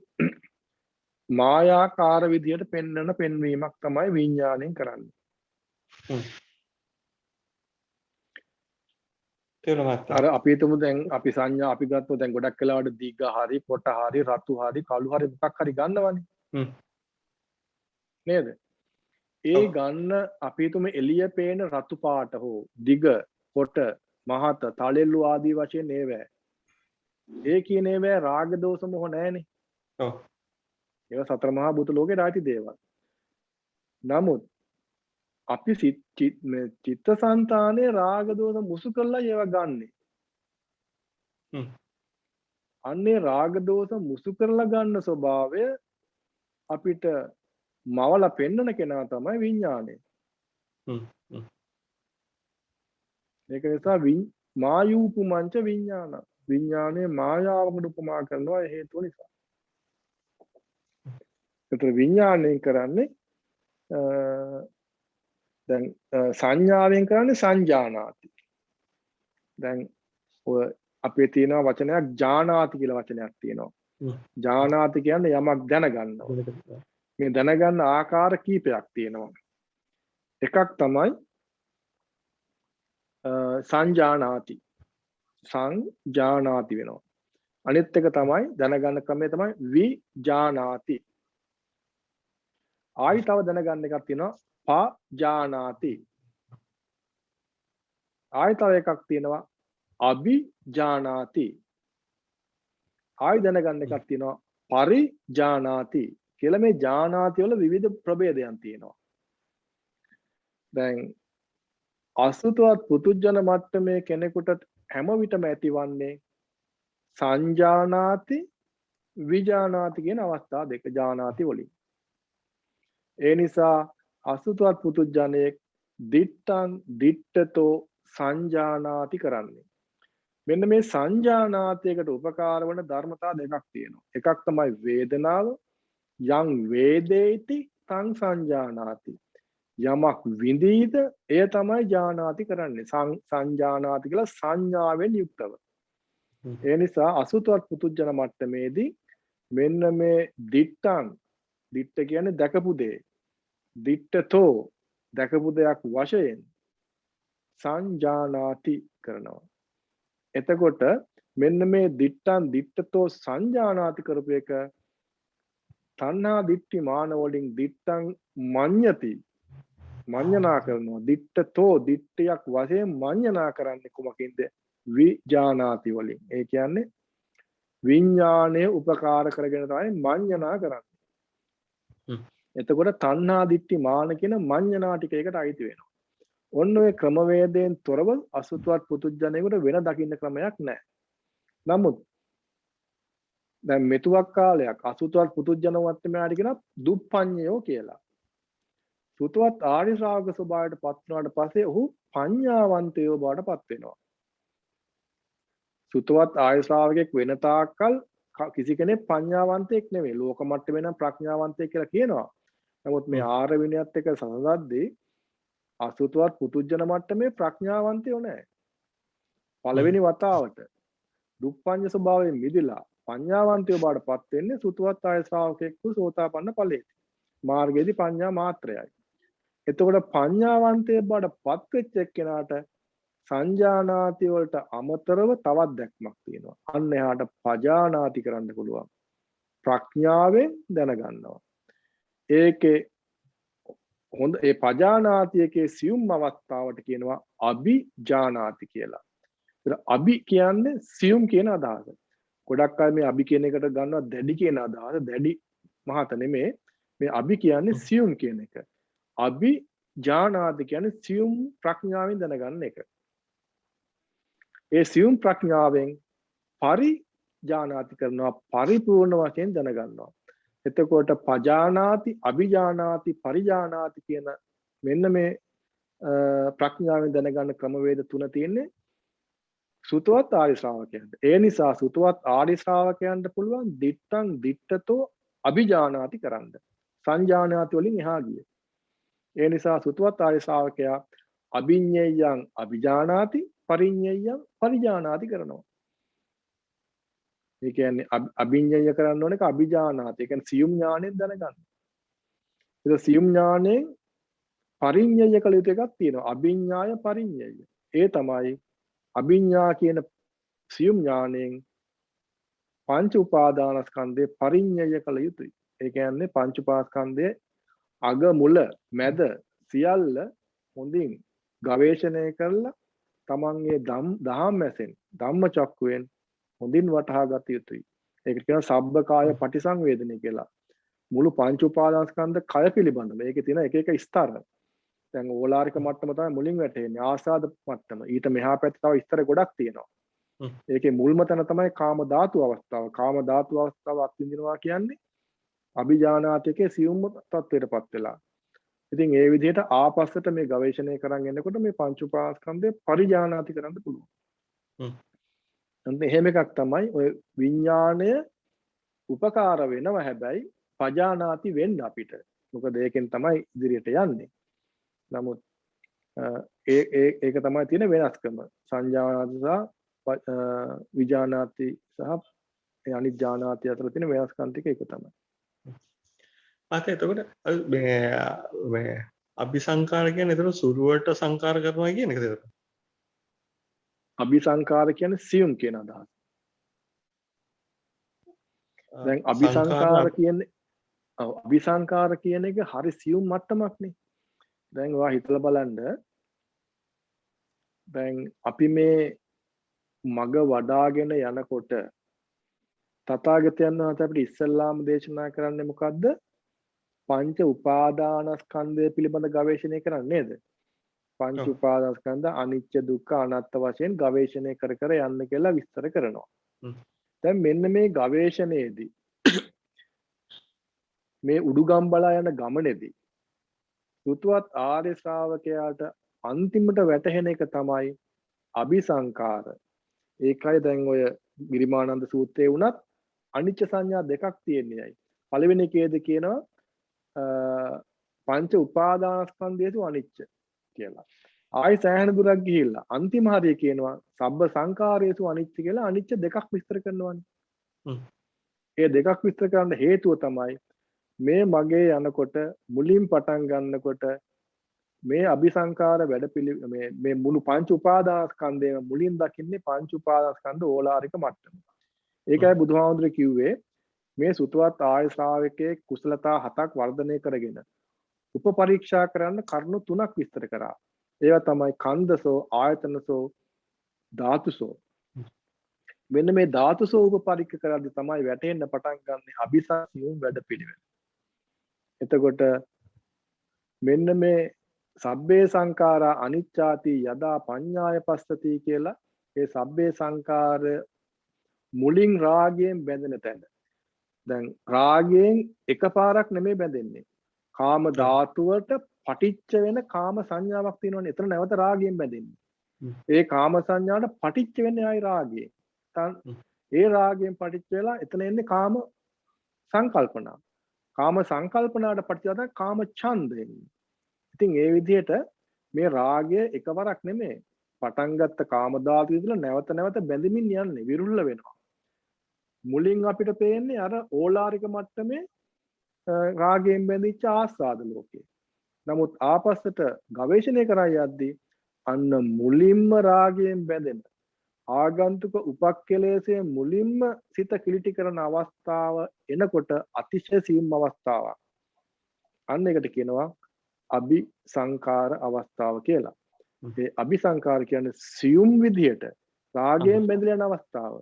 මායාකාර විදියට පෙන්වන පෙන්වීමක් තමයි විඥාණයෙන් කරන්නේ. අර අපි හිතමු දැන් අපි සංඥා අපි ගත්තොත් දැන් ගොඩක් වෙලාවට දීඝ හරි කොට හරි රතු හරි කළු හරි මොකක් හරි ගන්නවනේ. නේද? ඒ ගන්න අපි තුම එළිය පේන රතු පාට හෝ දිග කොට මහත තලෙල්ලු ආදී වශයෙන් ඒවැ. ඒ කියන ඒවැ රාග දෝෂ මොහ නැහැනේ. ඔව්. ඒවා සතර මහා භූත ලෝකේ රාති දේවල්. නමුත් අපි චිත්තසංතානයේ රාග දෝෂ මුසු කරලා ඒවා ගන්නෙ. අන්නේ රාග දෝෂ මුසු කරලා ගන්න ස්වභාවය අපිට මවලා පෙන්වන කෙනා තමයි විඥානය. ඒක නිසා මායූපමංච විඥාන. විඥානයේ මායාවකට උපමා කරනවා හේතුව නිසා. ඒතර විඥාණයෙන් කරන්නේ දැන් සංඥාවෙන් කරන්නේ සංජානාති. දැන් ඔය අපේ තියෙන වචනයක් ජානාති කියලා වචනයක් තියෙනවා. ජානාති කියන්නේ යමක් දැනගන්නවා. මේ දැනගන්න ආකාර කීපයක් තියෙනවා. එකක් තමයි සංජානාති. සංජානාති වෙනවා. අනිත් එක තමයි දැනගන්න ක්‍රමය තමයි විජානාති. ආයි තව දැනගන්න එකක් තියෙනවා පජානාති. ආයි තව එකක් තියෙනවා අභිජානාති. ආයි දැනගන්න එකක් තියෙනවා පරිජානාති කියලා. මේ ජානාති වල විවිධ ප්‍රභේදයන් තියෙනවා. දැන් අසුතවත් පුතුජන මට්ටමේ කෙනෙකුට හැම විටම ඇතිවන්නේ සංජානාති විජානාති කියන අවස්ථා දෙක ජානාති වලින්. ඒ නිසා අසුතවත් පුතුජනෙක් දිත්තං දිත්තතෝ සංජානාති කරන්නේ. මෙන්න මේ සංජානාතියකට උපකාර වන ධර්මතා දෙකක් තියෙනවා. එකක් තමයි වේදනාව. යං වේදේති තං සංජානාති. යමක් විඳීද එය තමයි ජානාති කරන්නේ. සංජානාති කියලා සංඥාවෙන් යුක්තව. ඒ නිසා අසුතවත් පුතුජන මට්ටමේදී මෙන්න මේ දිත්තං දිත්ත කියන්නේ දැකපු දේ. දිත්තතෝ දැකපු දෙයක් වශයෙන් සංජානාති කරනවා. එතකොට මෙන්න මේ දිත්තං දිත්තතෝ සංජානාති කරපු එක තණ්හා දිට්ඨි මාන වලින් දිත්තං මඤ්ඤති මඤ්ඤනා කරනවා. දිත්තතෝ දිට්ඨියක් වශයෙන් මඤ්ඤනා කරන්නේ කුමකින්ද? විජානාති වලින්. ඒ කියන්නේ විඥාණය උපකාර කරගෙන තමයි මඤ්ඤනා කරන්නේ. එතකොට තණ්හා දිට්ඨි මාන කියන මඤ්ඤනා ටික එකට අයිති වෙනවා. ඔන්න ඔය ක්‍රමවේදයෙන් තොරව අසුතවත් පුතුජණයෙකුට වෙන දකින්න ක්‍රමයක් නැහැ. නමුත් දැන් මෙතුවක් කාලයක් අසුතවත් පුතුජන වත්තමයාට කියන දුප්පඤ්ඤයෝ කියලා. සුතවත් ආර්ය ශ්‍රාවක ස්වභාවයට පත් වුණාට පස්සේ ඔහු පඤ්ඤාවන්තයෝ බවට පත් වෙනවා. සුතවත් ආර්ය ශ්‍රාවකෙක් වෙන තාක්කල් කිසි කෙනෙක් පඤ්ඤාවන්තයෙක් නෙවෙයි. ලෝක මට්ටමේ නම් ප්‍රඥාවන්තයෙක් කියලා කියනවා. නමුත් මේ ආර්ය විනයත් එක්ක සමගද්දී අසුතවත් පුතුජන මට්ටමේ ප්‍රඥාවන්තයෝ නැහැ. පළවෙනි වතාවට දුප්පඤ්ඤ ස්වභාවයෙන් මිදලා පඤ්ඤාවන්තයෝ බවට පත් වෙන්නේ සුතවත් ආර්ය ශ්‍රාවකෙක්ව සෝතාපන්න ඵලයේදී. මාර්ගයේදී පඤ්ඤා මාත්‍රයයි. එතකොට පඤ්ඤාවන්තයෙක් බවට පත් වෙච්ච එක්කෙනාට සංජානාති වලට අමතරව තවත් දැක්මක් තියෙනවා. අන්න එහාට පජානාති කරන්න පුළුවන්. ප්‍රඥාවෙන් දැනගන්නවා. ඒකේ හොඳ ඒ පජානාතියකේ සියුම් අවස්ථාවට කියනවා අභිජානාති කියලා. ඒතර අභි කියන්නේ සියුම් කියන අදහස. ගොඩක් අය මේ අභි කියන එකට ගන්නවා දැඩි කියන අදහස. දැඩි මහත නෙමේ. මේ අභි කියන්නේ සියුම් කියන එක. අභිජානාති කියන්නේ සියුම් ප්‍රඥාවෙන් දැනගන්න එක. ඒ සියුම් ප්‍රඥාවෙන් පරිජානාති කරනවා පරිපූර්ණ වශයෙන් දැනගන්නවා. එතකොට පජානාති අභිජානාති පරිජානාති කියන මෙන්න මේ ප්‍රඥාවෙන් දැනගන්න ක්‍රමවේද තුන තියෙන්නේ සුතවත් ආර්ය ශ්‍රාවකයන්ට. ඒ නිසා සුතවත් ආර්ය ශ්‍රාවකයන්ට පුළුවන් දිත්තං දිත්තතෝ අභිජානාති කරන්න. සංජානාති වලින් එහා ගියේ. ඒ නිසා සුතවත් ආර්ය ශ්‍රාවකයා අභිඤ්ඤයං අභිජානාති පරිඤ්ඤයං පරිජානාති කරනවා. ඒ කියන්නේ අභිඤ්ඤය කරන්න ඕනේ අභිජානාති. ඒ කියන්නේ සියුම් ඥාණයෙන් දැනගන්න. ඒක සියුම් ඥාණයෙන් පරිඤ්ඤය කළ යුතු එකක් තියෙනවා. අභිඤ්ඤාය පරිඤ්ඤය. ඒ තමයි අභිඤ්ඤා කියන සියුම් ඥාණයෙන් පංච උපාදානස්කන්ධේ පරිඤ්ඤය කළ යුතුයි. ඒ කියන්නේ පංච උපාස්කන්ධයේ අග මුල මැද සියල්ල හොඳින් ගවේෂණය කරලා තමන්ගේ දහම් ඇසෙන් ධම්මචක්කුවෙන් හොඳින් වටහා ගත යුතුයි. ඒකට කියනවා සබ්බකාය පටිසංවේදනය කියලා. මුළු පංච උපාදානස්කන්ධ කය පිළිබඳව. මේකේ තියෙන එක එක ස්තර. දැන් ඕලාරික මට්ටම තමයි මුලින් වැටෙන්නේ. ආසාද මට්ටම. ඊට මෙහා පැත්තේ තව ස්තර ගොඩක් තියෙනවා. ඒකේ මුල්ම තැන තමයි කාම ධාතු අවස්ථාව. කාම ධාතු අවස්ථාව අත්විඳිනවා කියන්නේ අභිජානාතිකේ සියුම් තත්ත්වයටපත් වෙලා. ඉතින් ඒ විදිහට ආපස්සට මේ ගවේෂණය කරන් යනකොට මේ පංච උපාස්කන්ධේ පරිජානාති කරන්න පුළුවන්. අන්න එහෙම එකක් තමයි ඔය විඥාණය උපකාර වෙනවා. හැබැයි පජානාති වෙන්න අපිට. මොකද ඒකෙන් තමයි ඉදිරියට යන්නේ. නමුත් ඒක තමයි තියෙන වෙනස්කම. සංජානාති සහ විජානාති සහ අනිජානාති අතර තියෙන වෙනස්කම් ටික ඒක තමයි. එතකොට මේ අபிසංකාර කියන්නේ එතකොට සුරුවට සංකාර කරනවා කියන එකද එතකොට? අபிසංකාර කියන්නේ සියුම් කියන අදහස. දැන් අபிසංකාර කියන්නේ අபிසංකාර කියන එක හරි සියුම් මට්ටමක්නේ. දැන් ඔයා හිතලා බලන්න. දැන් අපි මේ මග වඩාගෙන යනකොට තථාගතයන් වහන්සේ අපිට ඉස්සල්ලාම දේශනා කරන්නේ මොකද්ද? පංච උපාදානස්කන්ධය පිළිබඳ ගවේෂණය කරන්නේ නේද? පංච උපාදානස්කන්ධ අනිච්ච දුක්ඛ අනාත්ම වශයෙන් ගවේෂණය කර කර යන්න කියලා විස්තර කරනවා. දැන් මෙන්න මේ ගවේෂණයේදී මේ උඩුගම්බලා යන ගමනේදී සුතවත් ආර්ය ශ්‍රාවකයාට අන්තිමට වැටහෙන එක තමයි අபிසංකාර. ඒකයි දැන් ඔය ගිරිමානන්ද සූත්‍රයේ වුණත් අනිච්ච සංඥා දෙකක් තියෙනයි. පළවෙනි එකේදී කියනවා පංච උපාදානස්කන්ධයතු අනිච්ච කියලා. ආයි සෑහෙන දුරක් ගිහිල්ලා අන්තිම හරිය කියනවා සබ්බ සංකාරයතු අනිච්ච කියලා අනිච්ච දෙකක් විස්තර කරනවානේ. ඒ දෙකක් විස්තර කරන්න හේතුව තමයි මේ මගේ යනකොට මුලින් පටන් ගන්නකොට මේ අபிසංකාර මේ මුළු පංච උපාදානස්කන්ධයම මුලින් දකින්නේ පංච උපාදානස්කන්ධ ඕලාරික මට්ටම. ඒකයි බුදුහාමුදුරුවෝ කිව්වේ මේ සුතවත් ආර්ය ශ්‍රාවකයේ කුසලතා 7ක් වර්ධනය කරගෙන උපපරීක්ෂා කරන්න කරුණු 3ක් විස්තර කරා. ඒවා තමයි කන්දසෝ ආයතනසෝ ධාතුසෝ. මෙන්න මේ ධාතුසෝ උපපරීක්ෂා කරද්දී තමයි වැටෙන්න පටන් ගන්න අபிසංසියුම් වැඩපිළිවෙල. එතකොට මෙන්න මේ සබ්බේ සංඛාරා අනිච්චාති යදා පඤ්ඤාය පස්සති කියලා ඒ සබ්බේ සංඛාර මුලින් රාගයෙන් බැඳෙන තැන. දැන් රාගයෙන් එකපාරක් නෙමෙයි බැඳෙන්නේ. කාම ධාතුවට පටිච්ච වෙන කාම සංඥාවක් තියෙනවනේ. එතන නැවත රාගයෙන් බැඳෙන්නේ. ඒ කාම සංඥාවට පටිච්ච වෙන්නේ ආයි රාගයෙන්. ඒ රාගයෙන් පටිච්ච වෙලා එතන එන්නේ කාම සංකල්පනා. කාම සංකල්පනාවට පටිච්ච වෙලා කාම ඡන්දයෙන්. ඉතින් ඒ විදිහට මේ රාගය එකවරක් නෙමෙයි. පටන් ගත්ත කාම ධාතුවේ ඉඳලා නැවත නැවත බැඳෙමින් යන්නේ විරුල්ල වෙනවා. මුලින් අපිට පේන්නේ අර ඕලාරික මට්ටමේ රාගයෙන් බැඳිච්ච ආස්වාද ලෝකේ. නමුත් ආපස්සට ගවේෂණය කරා යද්දී අන්න මුලින්ම රාගයෙන් බැඳෙන ආගන්තුක උපක්ඛලේශයේ මුලින්ම සිත කිලිටි කරන අවස්ථාව එනකොට අතිශය සියුම් අවස්ථාවක්. අන්න ඒකට කියනවා අபிසංකාර අවස්ථාව කියලා. ඒ අபிසංකාර කියන්නේ සියුම් විදියට රාගයෙන් බැඳලා යන අවස්ථාව.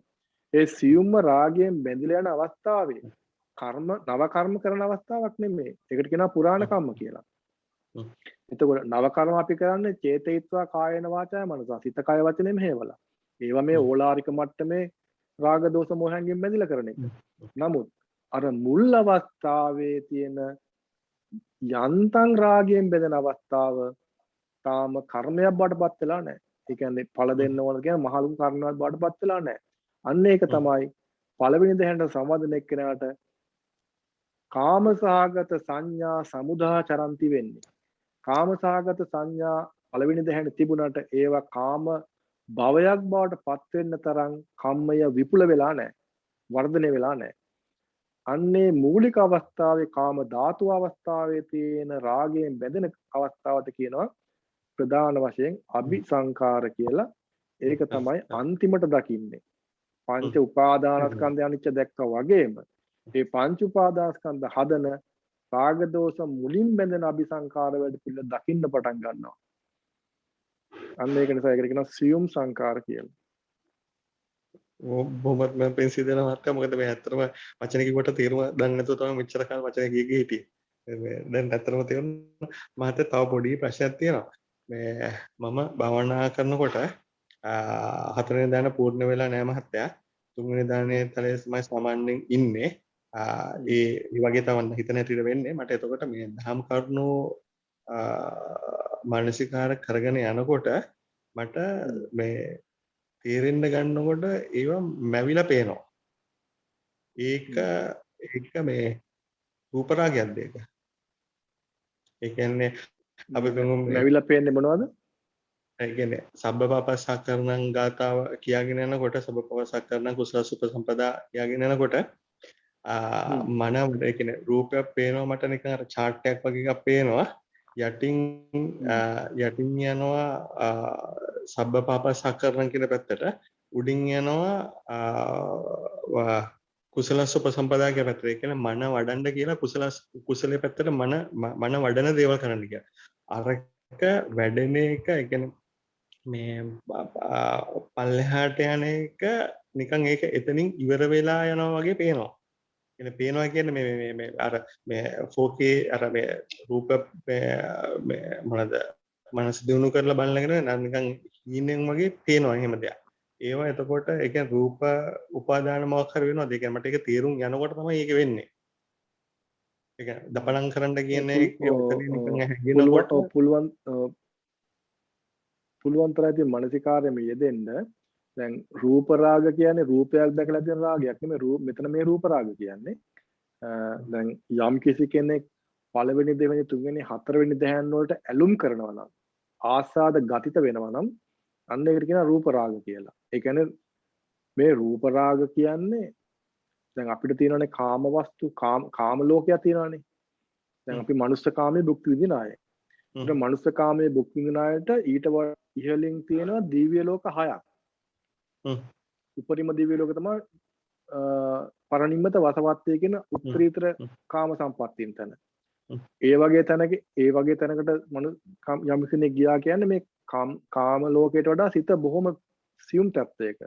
ඒ සියුම්ම රාගයෙන් බැඳලා යන අවස්ථාවේ නව කර්ම කරන අවස්ථාවක් නෙමෙයි. ඒකට කියනවා පුරාණ කම්ම කියලා. එතකොට නව කර්ම අපි කරන්නේ චේතයිත්වා කායන වාචාය මනස සිත කය වචනෙම හේවලා. ඒවා මේ ඕලාරික මට්ටමේ රාග දෝෂ මොහයන්ගෙන් බැඳිලා කරන එක. නමුත් අර මුල් අවස්ථාවේ තියෙන යන්තම් රාගයෙන් බැඳෙන අවස්ථාව තාම කර්මයක් බාටපත් වෙලා නැහැ. ඒ කියන්නේ ඵල දෙන්න ඕන කියන මහලු කර්මයක් බාටපත් වෙලා නැහැ. අන්න ඒක තමයි පළවෙනි දෙහැන්ට සම්බන්ධන එක්කෙනාට කාමසහගත සංඥා සමුදා චරන්ති වෙන්නේ. කාමසහගත සංඥා පළවෙනි දෙහැන්ට තිබුණාට ඒවා කාම භවයක් බවට පත් වෙන්න තරම් කම්මය විපුල වෙලා නැහැ. වර්ධනය වෙලා නැහැ. අන්නේ මූලික අවස්ථාවේ කාම ධාතු අවස්ථාවේ තියෙන රාගයෙන් බැඳෙන අවස්ථාවට කියනවා ප්‍රධාන වශයෙන් අபிසංකාර කියලා. ඒක තමයි අන්තිමට දකින්නේ. පංච උපාදානස්කන්ධය අනිච්ච දැක්කා වගේම මේ පංච උපාදානස්කන්ධ හදන රාග දෝෂ මුලින් බැඳෙන අபிසංකාර වැඩ පිළිවෙල දකින්න පටන් ගන්නවා. අන්න ඒක නිසා ඒකට කියනවා සියුම් සංකාර කියලා. බොහොමත් මම පෙන්සි දෙනවා මහත්තයා. මොකද මේ ඇත්තටම වචන කිව්වට තේරුම දන්නේ නැතුව තමයි මෙච්චර කාල වචන ගියේ හිටියේ. මේ දැන් ඇත්තටම තේරුණා. මහත්තයා තව පොඩි ප්‍රශ්නයක් තියෙනවා. මේ මම භවනා කරනකොට හතරවෙනි දාන පූර්ණ වෙලා නැහැ මහත්තයා. තුන්වෙනි දානේ තලයේ තමයි සාමාන්‍යයෙන් ඉන්නේ. ඒ වගේ තමයි හිතන හැටියට වෙන්නේ. මට එතකොට මේ දහම් කරුණු මානසිකාර කරගෙන යනකොට මට මේ තේරෙන්න ගන්නකොට ඒවා මැවිලා පේනවා. ඒක මේ රූප රාගයක්ද ඒක? ඒ කියන්නේ අපි මැවිලා පේන්නේ මොනවද? ඒ කියන්නේ සබ්බපාපස්සකරණං ගාතාව කියාගෙන යනකොට සබ්බපාපස්සකරණං කුසල සුපසම්පදා කියාගෙන යනකොට මන ඒ කියන්නේ රූපයක් පේනවා මට නිකන් අර chart එකක් වගේ එකක් පේනවා. යටින් යනවා සබ්බපාපස්සකරණං කියන පැත්තට උඩින් යනවා කුසල සුපසම්පදා කියන පැත්තට. ඒ කියන්නේ මන වඩන්න කියලා කුසලයේ පැත්තට මන වඩන දේවල් කරන්න කියලා. අරක වැඩෙන එක ඒ කියන්නේ මේ පල්ලෙහාට යන එක නිකන් ඒක එතනින් ඉවර වෙලා යනවා වගේ පේනවා. එන පේනවා කියන්නේ මේ අර මේ 4K අර මේ රූප මේ මොනද මනස දිනු කරලා බලනගෙන නිකන් හීනෙන් වගේ පේනවා එහෙම දෙයක්. ඒවා එතකොට ඒ කියන්නේ රූප උපාදාන මොකක් හරි වෙනවද? ඒ කියන්නේ මට ඒක තේරුම් යනකොට තමයි ඒක වෙන්නේ. ඒ කියන්නේ දපණම් කරන්න කියන්නේ නිකන් හැගෙනකොට පුළුවන් තරම් ඉතින් මානසිකාරයෙම යෙදෙන්න. දැන් රූප රාග කියන්නේ රූපයක් දැකලා තියෙන රාගයක් නෙමෙයි. මෙතන මේ රූප රාග කියන්නේ දැන් යම් කිසි කෙනෙක් පළවෙනි දෙවෙනි තුන්වෙනි හතරවෙනි ධ්‍යාන වලට ඇලුම් කරනවා නම් ආසාද ගතිත වෙනවා නම් අන්න ඒකට කියනවා රූප රාග කියලා. ඒ කියන්නේ මේ රූප රාග කියන්නේ දැන් අපිට තියෙනනේ කාම වස්තු කාම ලෝකයක් තියෙනවානේ. දැන් අපි මනුස්ස කාමයේ භුක්ති විඳින අය. ඒක මනුස්ස කාමයේ භුක්ති විඳින අයට ඊට ඉහළින් තියෙනවා දිව්‍ය ලෝක 6ක්. උපරිම දිව්‍ය ලෝක තමයි පරිනිම්මත වසවත්තේ කියන උත්තරීතර කාම සම්පත්තියන් තැන. ඒ වගේ තැනකට යම් කෙනෙක් ගියා කියන්නේ මේ කාම ලෝකයට වඩා සිත බොහොම සියුම් තත්ත්වයක.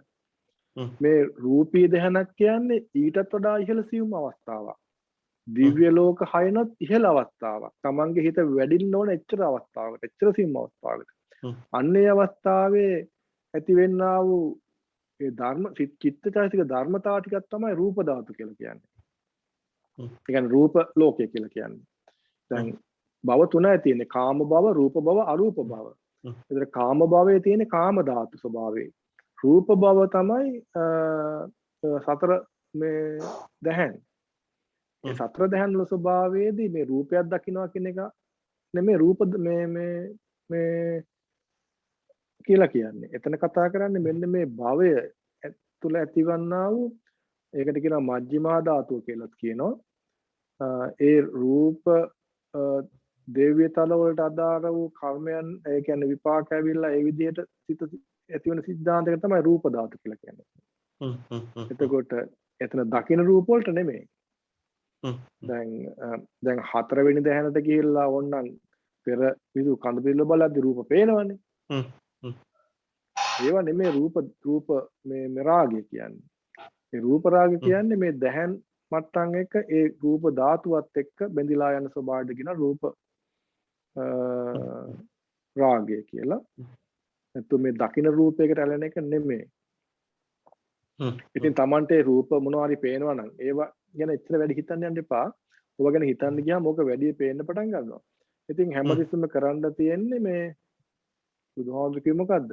මේ රූපී දහනක් කියන්නේ ඊටත් වඩා ඉහළ සියුම් අවස්ථාවක්. දිව්‍ය ලෝක 6නත් ඉහළ අවස්ථාවක්. Tamange හිත වැඩින්න ඕන එච්චර අවස්ථාවකට, එච්චර සියුම් අවස්ථාවකට. අන්නේ අවස්ථාවේ ඇතිවෙන්නා වූ ඒ ධර්ම චිත්තචෛතසික ධර්මතාව ටිකක් තමයි රූප ධාතු කියලා කියන්නේ. ඒ කියන්නේ රූප ලෝකය කියලා කියන්නේ. දැන් භව තුනයි තියෙන්නේ. කාම භව, රූප භව, අරූප භව. ඒතර කාම භවයේ තියෙන්නේ කාම ධාතු ස්වභාවය. රූප භව තමයි සතර මේ දහන්. මේ සතර දහන් වල ස්වභාවයේදී මේ රූපයක් දකින්නවා කියන එක නෙමෙයි රූප මේ කියලා කියන්නේ. එතන කතා කරන්නේ මෙන්න මේ භවය තුල ඇතිවන්නා වූ ඒකට කියනවා මජ්ක්‍ධිමා ධාතුව කියලාත් කියනවා. ඒ රූප දේව්‍ය තල වලට අදාළ වූ කර්මයන් ඒ කියන්නේ විපාක ඇවිල්ලා ඒ විදිහට සිත ඇතිවන සිද්ධාන්තයක තමයි රූප ධාතු කියලා කියන්නේ. එතකොට එතන දකින්න රූප වලට නෙමෙයි. දැන් හතරවෙනි දහනට ගිහිල්ලා ඕන්නම් පෙර විදු කඳ පිළිල බලද්දි රූප පේනවනේ. ඒවා නෙමෙයි රූප මේ රාගය කියන්නේ. මේ රූප රාගය කියන්නේ මේ දහන් මට්ටම් එක ඒ රූප ධාතුවත් එක්ක බැඳිලා යන ස්වභාවයට කියන රූප රාගය කියලා. නැත්නම් මේ දකින්න රූපයකට ඇලෙන එක නෙමෙයි. ඉතින් Tamante රූප මොනවා හරි පේනවා නම් ඒවා ගැන එච්චර වැඩි හිතන්න යන්න එපා. ඕවා ගැන හිතන්න ගියාම ඕක වැඩි පේන්න පටන් ගන්නවා. ඉතින් හැමතිස්සෙම කරන්න තියෙන්නේ මේ බුදුහාමුදුරු කිව්ව මොකද්ද?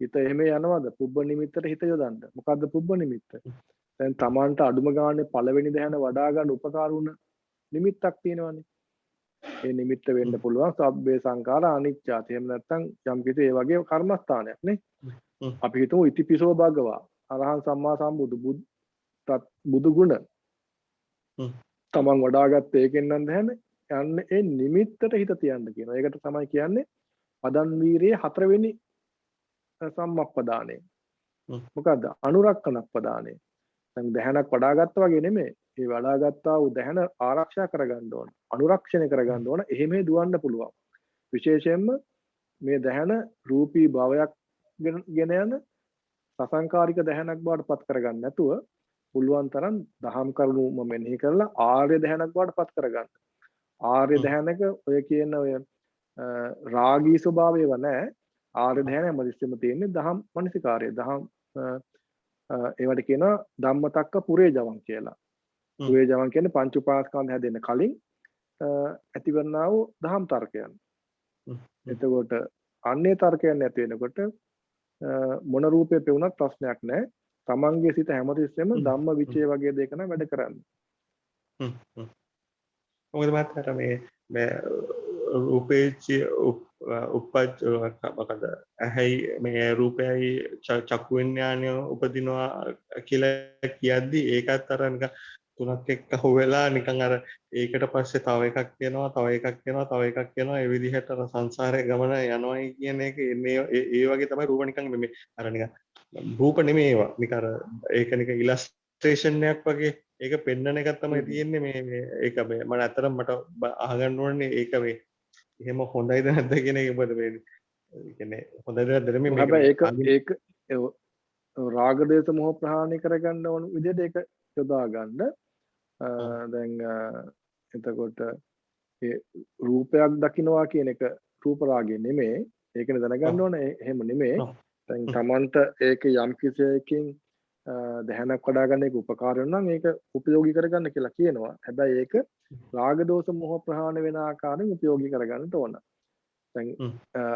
හිත එහෙම යනවද? පුබ්බ නිමිත්තට හිත යොදන්න. මොකද්ද පුබ්බ නිමිත්ත? දැන් Tamante අඩුම ගානේ පළවෙනි ධ්‍යාන වඩා ගන්න උපකාර වුණ නිමිත්තක් තියෙනවානේ. ඒ නිමිත්ත වෙන්න පුළුවන් සබ්බේ සංඛාර අනිච්චාති. එහෙම නැත්නම් යම් කිසි ඒ වගේ කර්මස්ථානයක් නේ. අපි හිතමු ඉතිපිසෝ භගවා අරහං සම්මා සම්බුදු බුදු ගුණ. තමන් වඩාගත්ත ඒකෙන් නම් දැහැනේ යන්නේ ඒ නිමිත්තට හිත තියන්න කියනවා. ඒකට තමයි කියන්නේ පදන් වීරයේ 4 වෙනි සම්මප්පදානය. මොකද්ද? අනුරක්කනප්පදානය. දැන් දැහනක් වඩාගත්තා වගේ නෙමෙයි. ඒ වඩාගත්තා වූ දැහැන ආරක්ෂා කරගන්න ඕන. අනුරක්ෂණය කරගන්න ඕන. එහෙම දුවන්න පුළුවන්. විශේෂයෙන්ම මේ දැහැන රූපී භවයක් ගෙන යන සසංකාරික දැහැනක් බවට පත් කරගන්න නැතුව පුළුවන් තරම් දහම් කරුණුම මෙනෙහි කරලා ආර්ය දැහැනක් බවට පත් කරගන්න. ආර්ය දැහැනක ඔය කියන ඔය රාගී ස්වභාවයව නැහැ. ආර්ය දැහැන හැමතිස්සෙම තියෙන්නේ දහම් මනසිකාරය. දහම් ඒවට කියනවා ධම්මතක්ක පුරේජවං කියලා. පුරේජවං කියන්නේ පංච උපාස්කන්ධ හැදෙන්න කලින් ඇතිවන්නා වූ දහම් තර්කයන්. එතකොට අන්නේ තර්කයන් නැති වෙනකොට මොන රූපේ පෙවුනත් ප්‍රශ්නයක් නැහැ. තමන්ගේ සිත හැමතිස්සෙම ධම්ම විචය වගේ දෙයක නම් වැඩ කරන්නේ. මොකද මහත්තයාට මේ රූපේචි උපපත් මොකද ඇයි මේ රූපයයි චක්කු විඥානය උපදිනවා කියලා කියද්දි ඒකත් අර නිකන් තුනක් එක්ක හොවෙලා නිකන් අර ඒකට පස්සේ තව එකක් වෙනවා තව එකක් වෙනවා තව එකක් වෙනවා ඒ විදිහට අර සංසාරයේ ගමන යනවායි කියන එක ඒ වගේ තමයි රූප නිකන් මේ අර නිකන් රූප නෙමෙයි ඒවා නිකන් අර ඒක නිකන් ඉලස්ට්‍රේෂන් එකක් වගේ ඒක පෙන්වන එකක් තමයි තියෙන්නේ මේ ඒක මේ මම අතරම මට අහගන්න ඕනේ ඒක මේ එහෙම හොඳයිද නැද්ද කියන එක මොකද මේ කියන්නේ හොඳයිද නැද්ද මේ හැබැයි ඒක රාග දේශ මොහ ප්‍රහාණය කරගන්න ඕන විදිහට ඒක යොදා ගන්න දැන් එතකොට ඒ රූපයක් දකින්නවා කියන එක රූප රාගය නෙමෙයි ඒකනේ දැනගන්න ඕනේ එහෙම නෙමෙයි දැන් Tamanට ඒක යම් කිසියකින් දැහැනක් වඩා ගන්න එක උපකාර වෙනවා නම් ඒක උපයෝගී කරගන්න කියලා කියනවා. හැබැයි ඒක රාග දෝෂ මොහ ප්‍රහාණය වෙන ආකාරයෙන් උපයෝගී කරගන්න ඕන. දැන්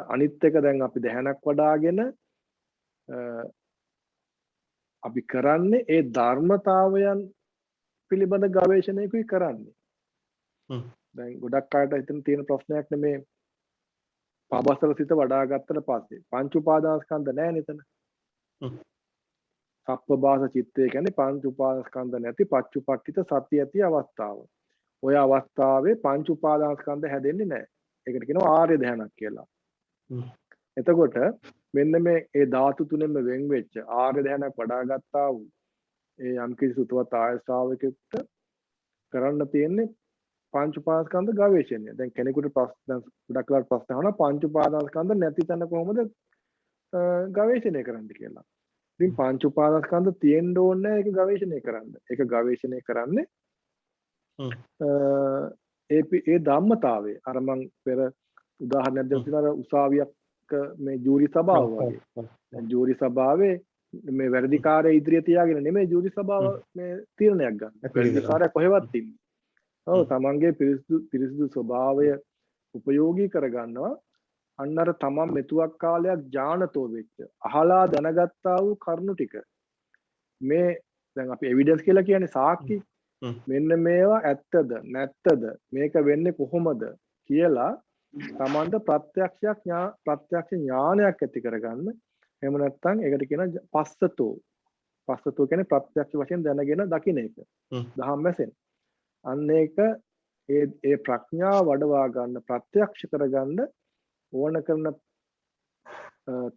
අනිත් එක දැන් අපි දැහැනක් වඩාගෙන අපි කරන්නේ ඒ ධර්මතාවයන් පිළිබඳ ගවේෂණයකුයි කරන්නේ. දැන් ගොඩක් අයට හිතන තියෙන ප්‍රශ්නයක් නෙමේ පබසල සිත වඩා ගත්තට පස්සේ පංච උපාදානස්කන්ධ නැහැ නේතන. සප්පබාස චිත්තය කියන්නේ පංච උපාදානස්කන්ධ නැති පච්චුපට්ඨිත සත්‍ය ඇති අවස්ථාව. ඔය අවස්ථාවේ පංච උපාදානස්කන්ධ හැදෙන්නේ නැහැ. ඒකට කියනවා ආර්ය ධානයක් කියලා. එතකොට මෙන්න මේ ඒ ධාතු තුනෙන්ම වෙන් වෙච්ච ආර්ය ධානයක් වඩා ගත්තා වූ ඒ යම් කිසි සුතවත් ආය ශ්‍රාවකෙක්ට කරන්න තියෙන්නේ පංච උපාදානස්කන්ධ ගවේෂණය. දැන් කෙනෙකුට ප්‍රශ්න ගොඩක් වෙලාවට ප්‍රශ්න අහනවා පංච උපාදානස්කන්ධ නැති තැන කොහොමද ගවේෂණය කරන්න කියලා. ඉතින් පංච උපාදානස්කන්ධ තියෙන්න ඕනේ ඒක ගවේෂණය කරන්න. ඒක ගවේෂණය කරන්නේ ඒ ධම්මතාවය. අර මං පෙර උදාහරණයක් දෙන්නා උසාවියක් මේ ජූරි සභාව වගේ. ජූරි සභාවේ මේ වැඩිකාරය ඉදිරිය තියාගෙන නෙමෙයි ජූරි සභාව මේ තීරණයක් ගන්න. වැඩිකාරය කොහෙවත් ඉන්නේ. ඔව් තමන්ගේ පිරිසිදු ස්වභාවය උපයෝගී කරගන්නවා. අන්න අර තමන් මෙතුවක් කාලයක් ඥානතෝ වෙච්ච අහලා දැනගත්තා වූ කරුණු ටික මේ දැන් අපි එවිඩන්ස් කියලා කියන්නේ සාක්ෂි මෙන්න මේවා ඇත්තද නැත්තද මේක වෙන්නේ කොහොමද කියලා තමන්ට ප්‍රත්‍යක්ෂ ඥානයක් ඇති කරගන්න. එහෙම නැත්නම් ඒකට කියන පස්සතෝ කියන්නේ ප්‍රත්‍යක්ෂ වශයෙන් දැනගෙන දකින්න එක. දහම් වැසෙන්. අන්න ඒක ඒ ප්‍රඥාව වඩවා ගන්න ප්‍රත්‍යක්ෂ කරගන්න ඕන කරන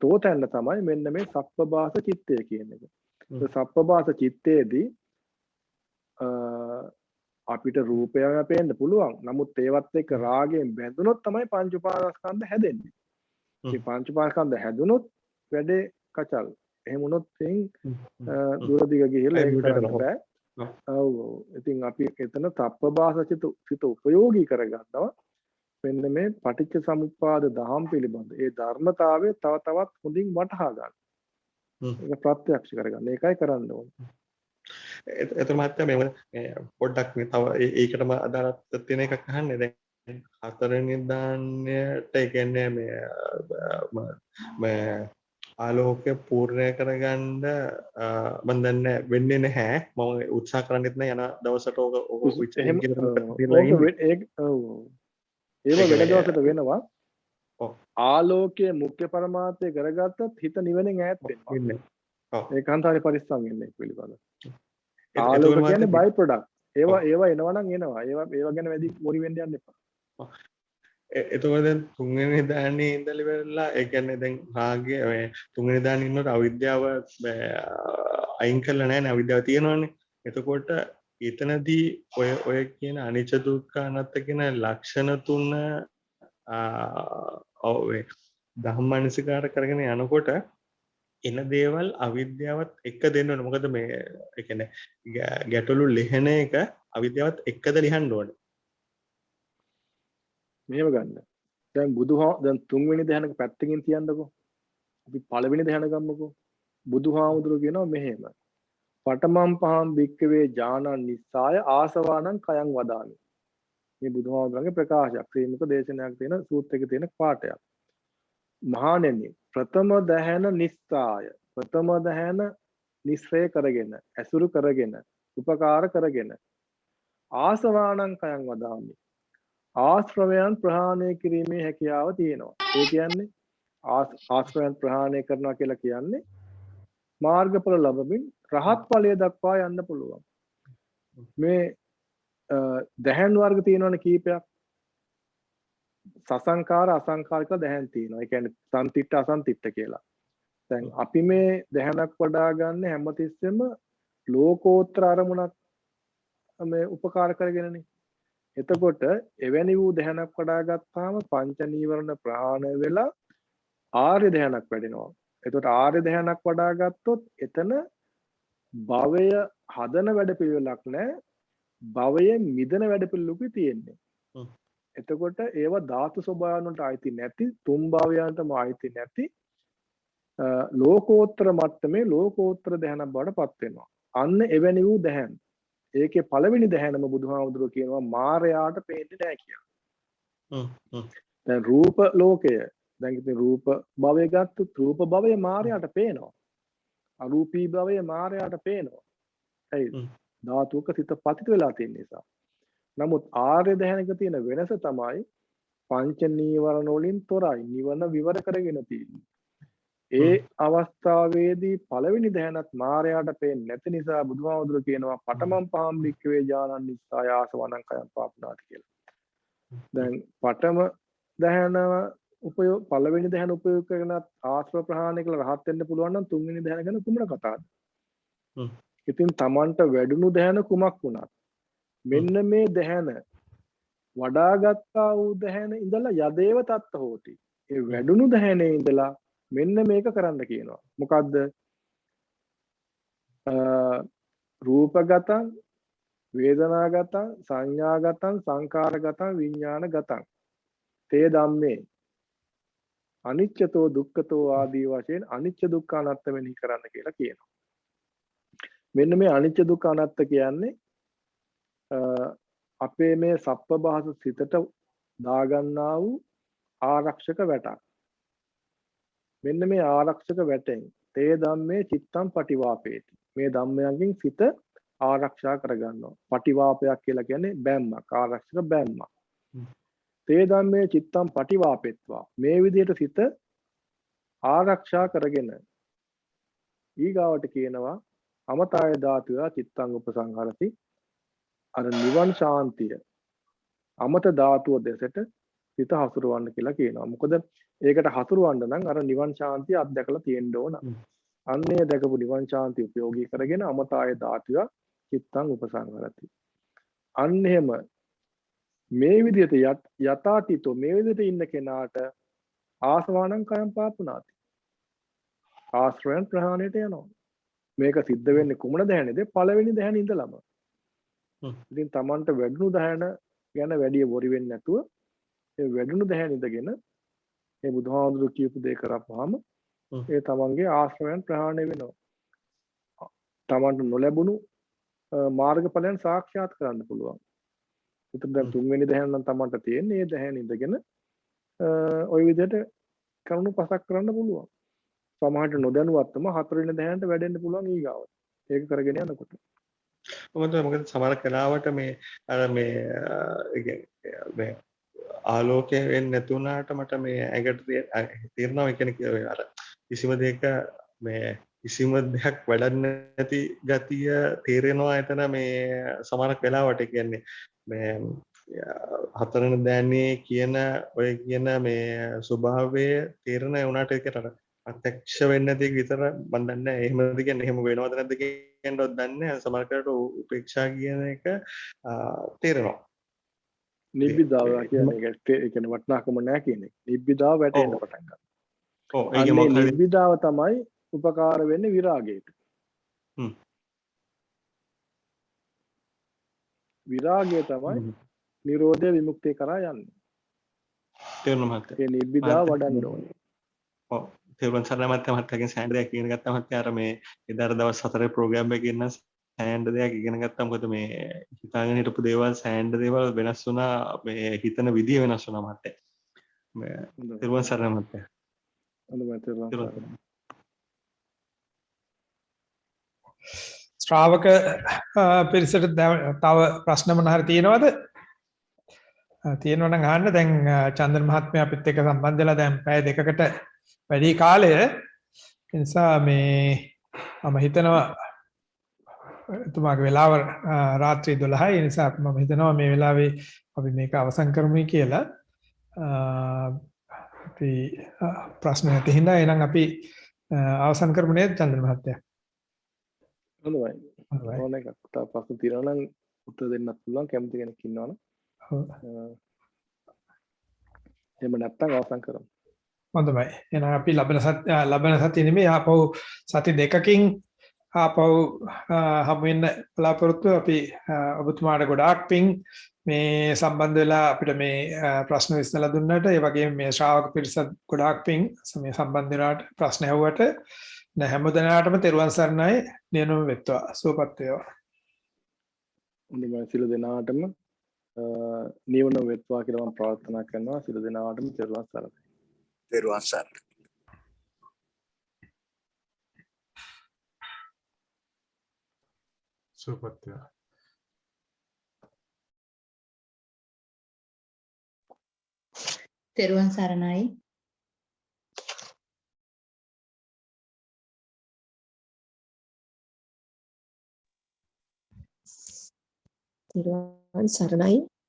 තෝතැන්න තමයි මෙන්න මේ සප්පබාස චිත්තය කියන එක. සප්පබාස චිත්තයේදී අපිට රූපය පේන්න පුළුවන්. නමුත් ඒවත් එක්ක රාගයෙන් බැඳුනොත් තමයි පංච උපාදානස්කන්ධ හැදෙන්නේ. මේ පංච උපාදානස්කන්ධ හැදුනොත් වැඩේ කචල්. එහෙම වුණොත් දුර දිග ගිහිල්ලා ඒක කරන්න බෑ. ඔව්. ඉතින් අපි එතන සප්පබාස චිත උපයෝගී කරගන්නවා. මෙන්න මේ පටිච්ච සමුප්පාද දහම් පිළිබඳ ඒ ධර්මතාවය තව තවත් හොඳින් වටහා ගන්න. ඒක ප්‍රත්‍යක්ෂ කරගන්න. ඒකයි කරන්න ඕනේ. එතන මහත්තයා මේ පොඩ්ඩක් මේ තව ඒකටම අදාළ තියෙන එකක් අහන්නේ දැන් හතරවෙනි දාන්නයට ඒ කියන්නේ මේ ආලෝකය පූර්ණය කරගන්න මම දන්නේ වෙන්නේ නැහැ මම උත්සාහ කරන්නෙත් නැහැ යන දවසට ඕක එහෙම ඒක වෙන දවසට වෙනවා. ආලෝකයේ මුඛ්‍ය පරමාර්ථය කරගත්තත් හිත නිවනෙන් ඈත් වෙනවා. ඒකාන්ත හරි පරිස්සම් වෙන්න ඒක පිළිබඳව. ආලෝක කියන්නේ බයි ප්‍රොඩක්ට්. ඒවා එනවා නම් එනවා. ඒවා ගැන වැඩි මොරි වෙන්න යන්න එපා. එතකොට දැන් තුන්වෙනි දාන්නේ ඉඳලා ඉවරලා ඒ කියන්නේ දැන් රාගය මේ තුන්වෙනි දාන්නේ ඉන්නකොට අවිද්‍යාව අයින් කරලා නැහැ නේ අවිද්‍යාව තියෙනවනේ. එතකොට එතනදී ඔය කියන අනිච්ච දුක්ඛ අනාත්ම කියන ලක්ෂණ තුන ධම්මනිසිකාර කරගෙන යනකොට එන දේවල් අවිද්‍යාවත් එක්ක දෙන්න ඕනේ. මොකද මේ ඒ කියන්නේ ගැටලු ලිහන එක අවිද්‍යාවත් එක්කද ලිහන්න ඕනේ. මෙහෙම ගන්න. දැන් දැන් තුන්වෙනි ධ්‍යානක පැත්තකින් තියන්නකෝ. අපි පළවෙනි ධ්‍යාන ගම්මකෝ. බුදුහාමුදුරුවෝ කියනවා මෙහෙම. පඨමම් පහම් භික්කවේ ඥානං නිස්සාය ආසවානං කයං වදාමි. මේ බුදුහාමුදුරන්ගේ ප්‍රකාශයක්. ශ්‍රීමුක දේශනාවක් තියෙන සූත්‍රයක තියෙන පාඩයක්. මහණෙනි ප්‍රථම දහන නිස්සාය. ප්‍රථම දහන නිස්සය කරගෙන, ඇසුරු කරගෙන, උපකාර කරගෙන ආසවානං කයං වදාමි. ආශ්‍රවයන් ප්‍රහාණය කිරීමේ හැකියාව තියෙනවා. ඒ කියන්නේ ආශ්‍රවයන් ප්‍රහාණය කරනවා කියලා කියන්නේ මාර්ගඵල ලැබමින් රහත් ඵලය දක්වා යන්න පුළුවන්. මේ දහන් වර්ග තියෙනවනේ කීපයක්. සසංකාර අසංකාරික දහන් තියෙනවා. ඒ කියන්නේ සම්තිට්ඨ අසම්තිට්ඨ කියලා. දැන් අපි මේ දහනක් වඩා ගන්න හැමතිස්සෙම ලෝකෝත්තර අරමුණක් මේ උපකාර කරගෙනනේ. එතකොට එවැනි වූ දහනක් වඩා ගත්තාම පංච නීවරණ ප්‍රහාණය වෙලා ආර්ය දහනක් වැඩෙනවා. එතකොට ආර්ය දහනක් වඩා ගත්තොත් එතන භවය හදන වැඩපිළිවෙලක් නැහැ. භවයෙන් මිදෙන වැඩපිළිවෙලකුයි තියෙන්නේ. එතකොට ඒව ධාතු ස්වභාවයන්ට අයිති නැති, තුන් භවයන්ටම අයිති නැති ලෝකෝත්තර මට්ටමේ ලෝකෝත්තර දහනක් බවට පත් වෙනවා. අන්න එවැනි වූ දහන. ඒකේ පළවෙනි දහනම බුදුහාමුදුරුවෝ කියනවා මායයට පේන්නේ නැහැ කියලා. දැන් රූප ලෝකය දැන් ඉතින් රූප භවය ගත්තොත් රූප භවය මායයට පේනවා. අරූපී භවය මායයට පේනවා. හරිද? ධාතුක සිත පතිත වෙලා තියෙන නිසා. නමුත් ආර්ය දහනක තියෙන වෙනස තමයි පංච නීවරණ වලින් තොරයි. නිවන විවර කරගෙන තියෙන්නේ. ඒ අවස්ථාවේදී පළවෙනි දහනත් මායයට පේන්නේ නැති නිසා බුදුහාමුදුරුවෝ කියනවා පඨමම් පහම් භික්ඛවේ ඥානං නිස්සාය ආසවණං කයං පාපනාති කියලා. දැන් පඨම දහන පළවෙනි දහන උපයෝග කරගෙන ආශ්‍රව ප්‍රහාණය කළ රහත් වෙන්න පුළුවන් නම් තුන්වෙනි දහන ගැන කුමන කතාවද? ඉතින් Tamanට වැඩුණු දහන කුමක් වුණත් මෙන්න මේ දහන වඩාගත්තා වූ දහන ඉඳලා යදේව තත්ත හෝති. ඒ වැඩුණු දහනේ ඉඳලා මෙන්න මේක කරන්න කියනවා. මොකද්ද? රූපගතං, වේදනාගතං, සංඥාගතං, සංකාරගතං, විඥානගතං. තේ ධම්මේ අනිච්චතෝ දුක්ඛතෝ ආදී වශයෙන් අනිච්ච දුක්ඛ අනාත්ම වෙනි කරන්න කියලා කියනවා. මෙන්න මේ අනිච්ච දුක්ඛ අනාත්ම කියන්නේ අපේ මේ සප්පබාහස සිතට දාගන්නා වූ ආරක්ෂක වැටක්. මෙන්න මේ ආරක්ෂක වැටෙන් තේ ධම්මේ චිත්තම් පටිවාපේති. මේ ධම්මයන්ගෙන් සිත ආරක්ෂා කරගන්නවා. පටිවාපයක් කියලා කියන්නේ බැම්මක්, ආරක්ෂක බැම්මක්. තේ ධම්මේ චිත්තම් පටිවාපෙත්වා. මේ විදිහට සිත ආරක්ෂා කරගෙන ඊගාවට කියනවා අමතාය ධාතුව චිත්තං උපසංහරති. අර නිවන් ශාන්තිය අමත ධාතුව දෙසට සිත හසුරවන්න කියලා කියනවා. මොකද ඒකට හසුරවන්න නම් අර නිවන් ශාන්තිය අත්දැකලා තියෙන්න ඕන. අන්නේ දැකපු නිවන් ශාන්තිය උපයෝගී කරගෙන අමතාය ධාතුව චිත්තං උපසංහරති. අන්න එහෙම මේ විදිහට යථාටිතෝ මේ විදිහට ඉන්න කෙනාට ආසවානං කයං පාපුනාති. ආශ්‍රයන් ප්‍රහාණයට යනවා. මේක සිද්ධ වෙන්නේ කුමන දහනේද? පළවෙනි දහන ඉඳලම. ඉතින් Tamanට වැඩුණු දහන ගැන වැඩි වොරි වෙන්නේ නැතුව ඒ වැඩුණු දහන ඉඳගෙන මේ බුදුහාමුදුරුවෝ කියපු දේ කරපුවාම ඒ Tamanගේ ආශ්‍රයන් ප්‍රහාණය වෙනවා. Tamanට නොලැබුණු මාර්ගඵලයන් සාක්ෂාත් කරන්න පුළුවන්. ඒතර දැන් තුන්වෙනි දහන නම් Tamanට තියෙන්නේ ඒ දහන ඉඳගෙන ওই විදිහට කරුණු පසක් කරන්න පුළුවන්. සමහරට නොදැනුවත්වම හතරවෙනි දහනට වැඩෙන්න පුළුවන් ඊගාවට. ඒක කරගෙන යනකොට. මොකද සමහර කලාවට මේ අර මේ ආලෝකය වෙන්නේ නැතුණාට මට මේ ඇඟට තේරෙනවා ඒ කියන්නේ අර කිසිම දෙයක මේ කිසිම දෙයක් වැඩන්නේ නැති ගතිය තේරෙනවා එතන මේ සමහර වෙලාවට කියන්නේ මේ හතරන දෑනේ කියන ඔය කියන මේ ස්වභාවය තේරෙන උනාට ඒකට ප්‍රත්‍යක්ෂ වෙන්නේ නැති එක විතර මම දන්නේ නැහැ එහෙමද කියන්නේ එහෙම වෙනවද නැද්ද කියනවත් දන්නේ නැහැ සමහරකට උපේක්ෂා කියන එක තේරෙනවා නිබ්බිදාව කියන්නේ ඒ කියන්නේ වටිනාකම නැහැ කියන එක. නිබ්බිදාව වැටෙන්න පටන් ගන්නවා. ඔව් ඒක අන්නේ මොකද නිබ්බිදාව තමයි උපකාර වෙන්නේ විරාගයට. හ්ම්. විරාගය තමයි නිරෝධය විමුක්තිය කරා යන්නේ. තේරුණා මහත්තයා ඒ නිබ්බිදාව වඩන්න ඕනේ. ඔව් තේරුම් සරණයි මහත්තයාගෙන් සෑහෙන දෙයක් ඉගෙන ගත්තා මහත්තයා අර මේ එදාට දවස් 4 ප්‍රෝග්‍රෑම් එකේ ඉන්න සෑහෙන දෙයක් ඉගෙන ගත්තා මොකද මේ හිතාගෙන හිටපු දේවල් සෑහෙන දේවල් වෙනස් වුණා මේ හිතන විදිය වෙනස් වුණා මහත්තයා මේ තේරුම් සරණයි මහත්තයා හොඳයි ශ්‍රාවක පිරිසට තව ප්‍රශ්න මොන හරි තියෙනවද? තියෙනවා නම් අහන්න. දැන් චන්දන මහත්මයා අපිත් එක්ක සම්බන්ධ වෙලා දැන් පැය දෙකකට වැඩි කාලය. ඒ නිසා මේ මම හිතනවා එතුමාගේ වෙලාව රාත්‍රී 12යි. ඒ නිසා මම හිතනවා මේ වෙලාවේ අපි මේක අවසන් කරමුයි කියලා. අපි ප්‍රශ්න නැති හින්දා එහෙනම් අපි අවසන් කරමු නේද චන්දන මහත්තයා? හොඳයි. ඕන එකක් තව ප්‍රශ්න තියෙනවා නම් උත්තර දෙන්නත් පුළුවන් කැමති කෙනෙක් ඉන්නවනම්. එහෙම නැත්නම් අවසන් කරමු. හොඳයි. එහෙනම් අපි ලබන සතියේ නෙමෙයි ආපහු සති දෙකකින් ආපහු හමු වෙන්න බලාපොරොත්තු අපි ඔබතුමාට ගොඩාක් පිං මේ සම්බන්ධ වෙලා අපිට මේ ප්‍රශ්න විසඳලා දුන්නට ඒ වගේම මේ ශ්‍රාවක පිරිසත් ගොඩාක් පිං මේ සම්බන්ධ වෙනාට ප්‍රශ්න ඇහුවට හැමදෙනාටම තෙරුවන් සරණයි නියනම වෙත්වා සුවපත් වේවා. හොඳයි සියලු දෙනාටම නිවන වෙත්වා කියලා මම ප්‍රාර්ථනා කරනවා. සියලු දෙනාටම තෙරුවන් සරණයි. තෙරුවන් සරණයි. සුවපත් වේවා. තෙරුවන් සරණයි. තෙරුවන් සරණයි.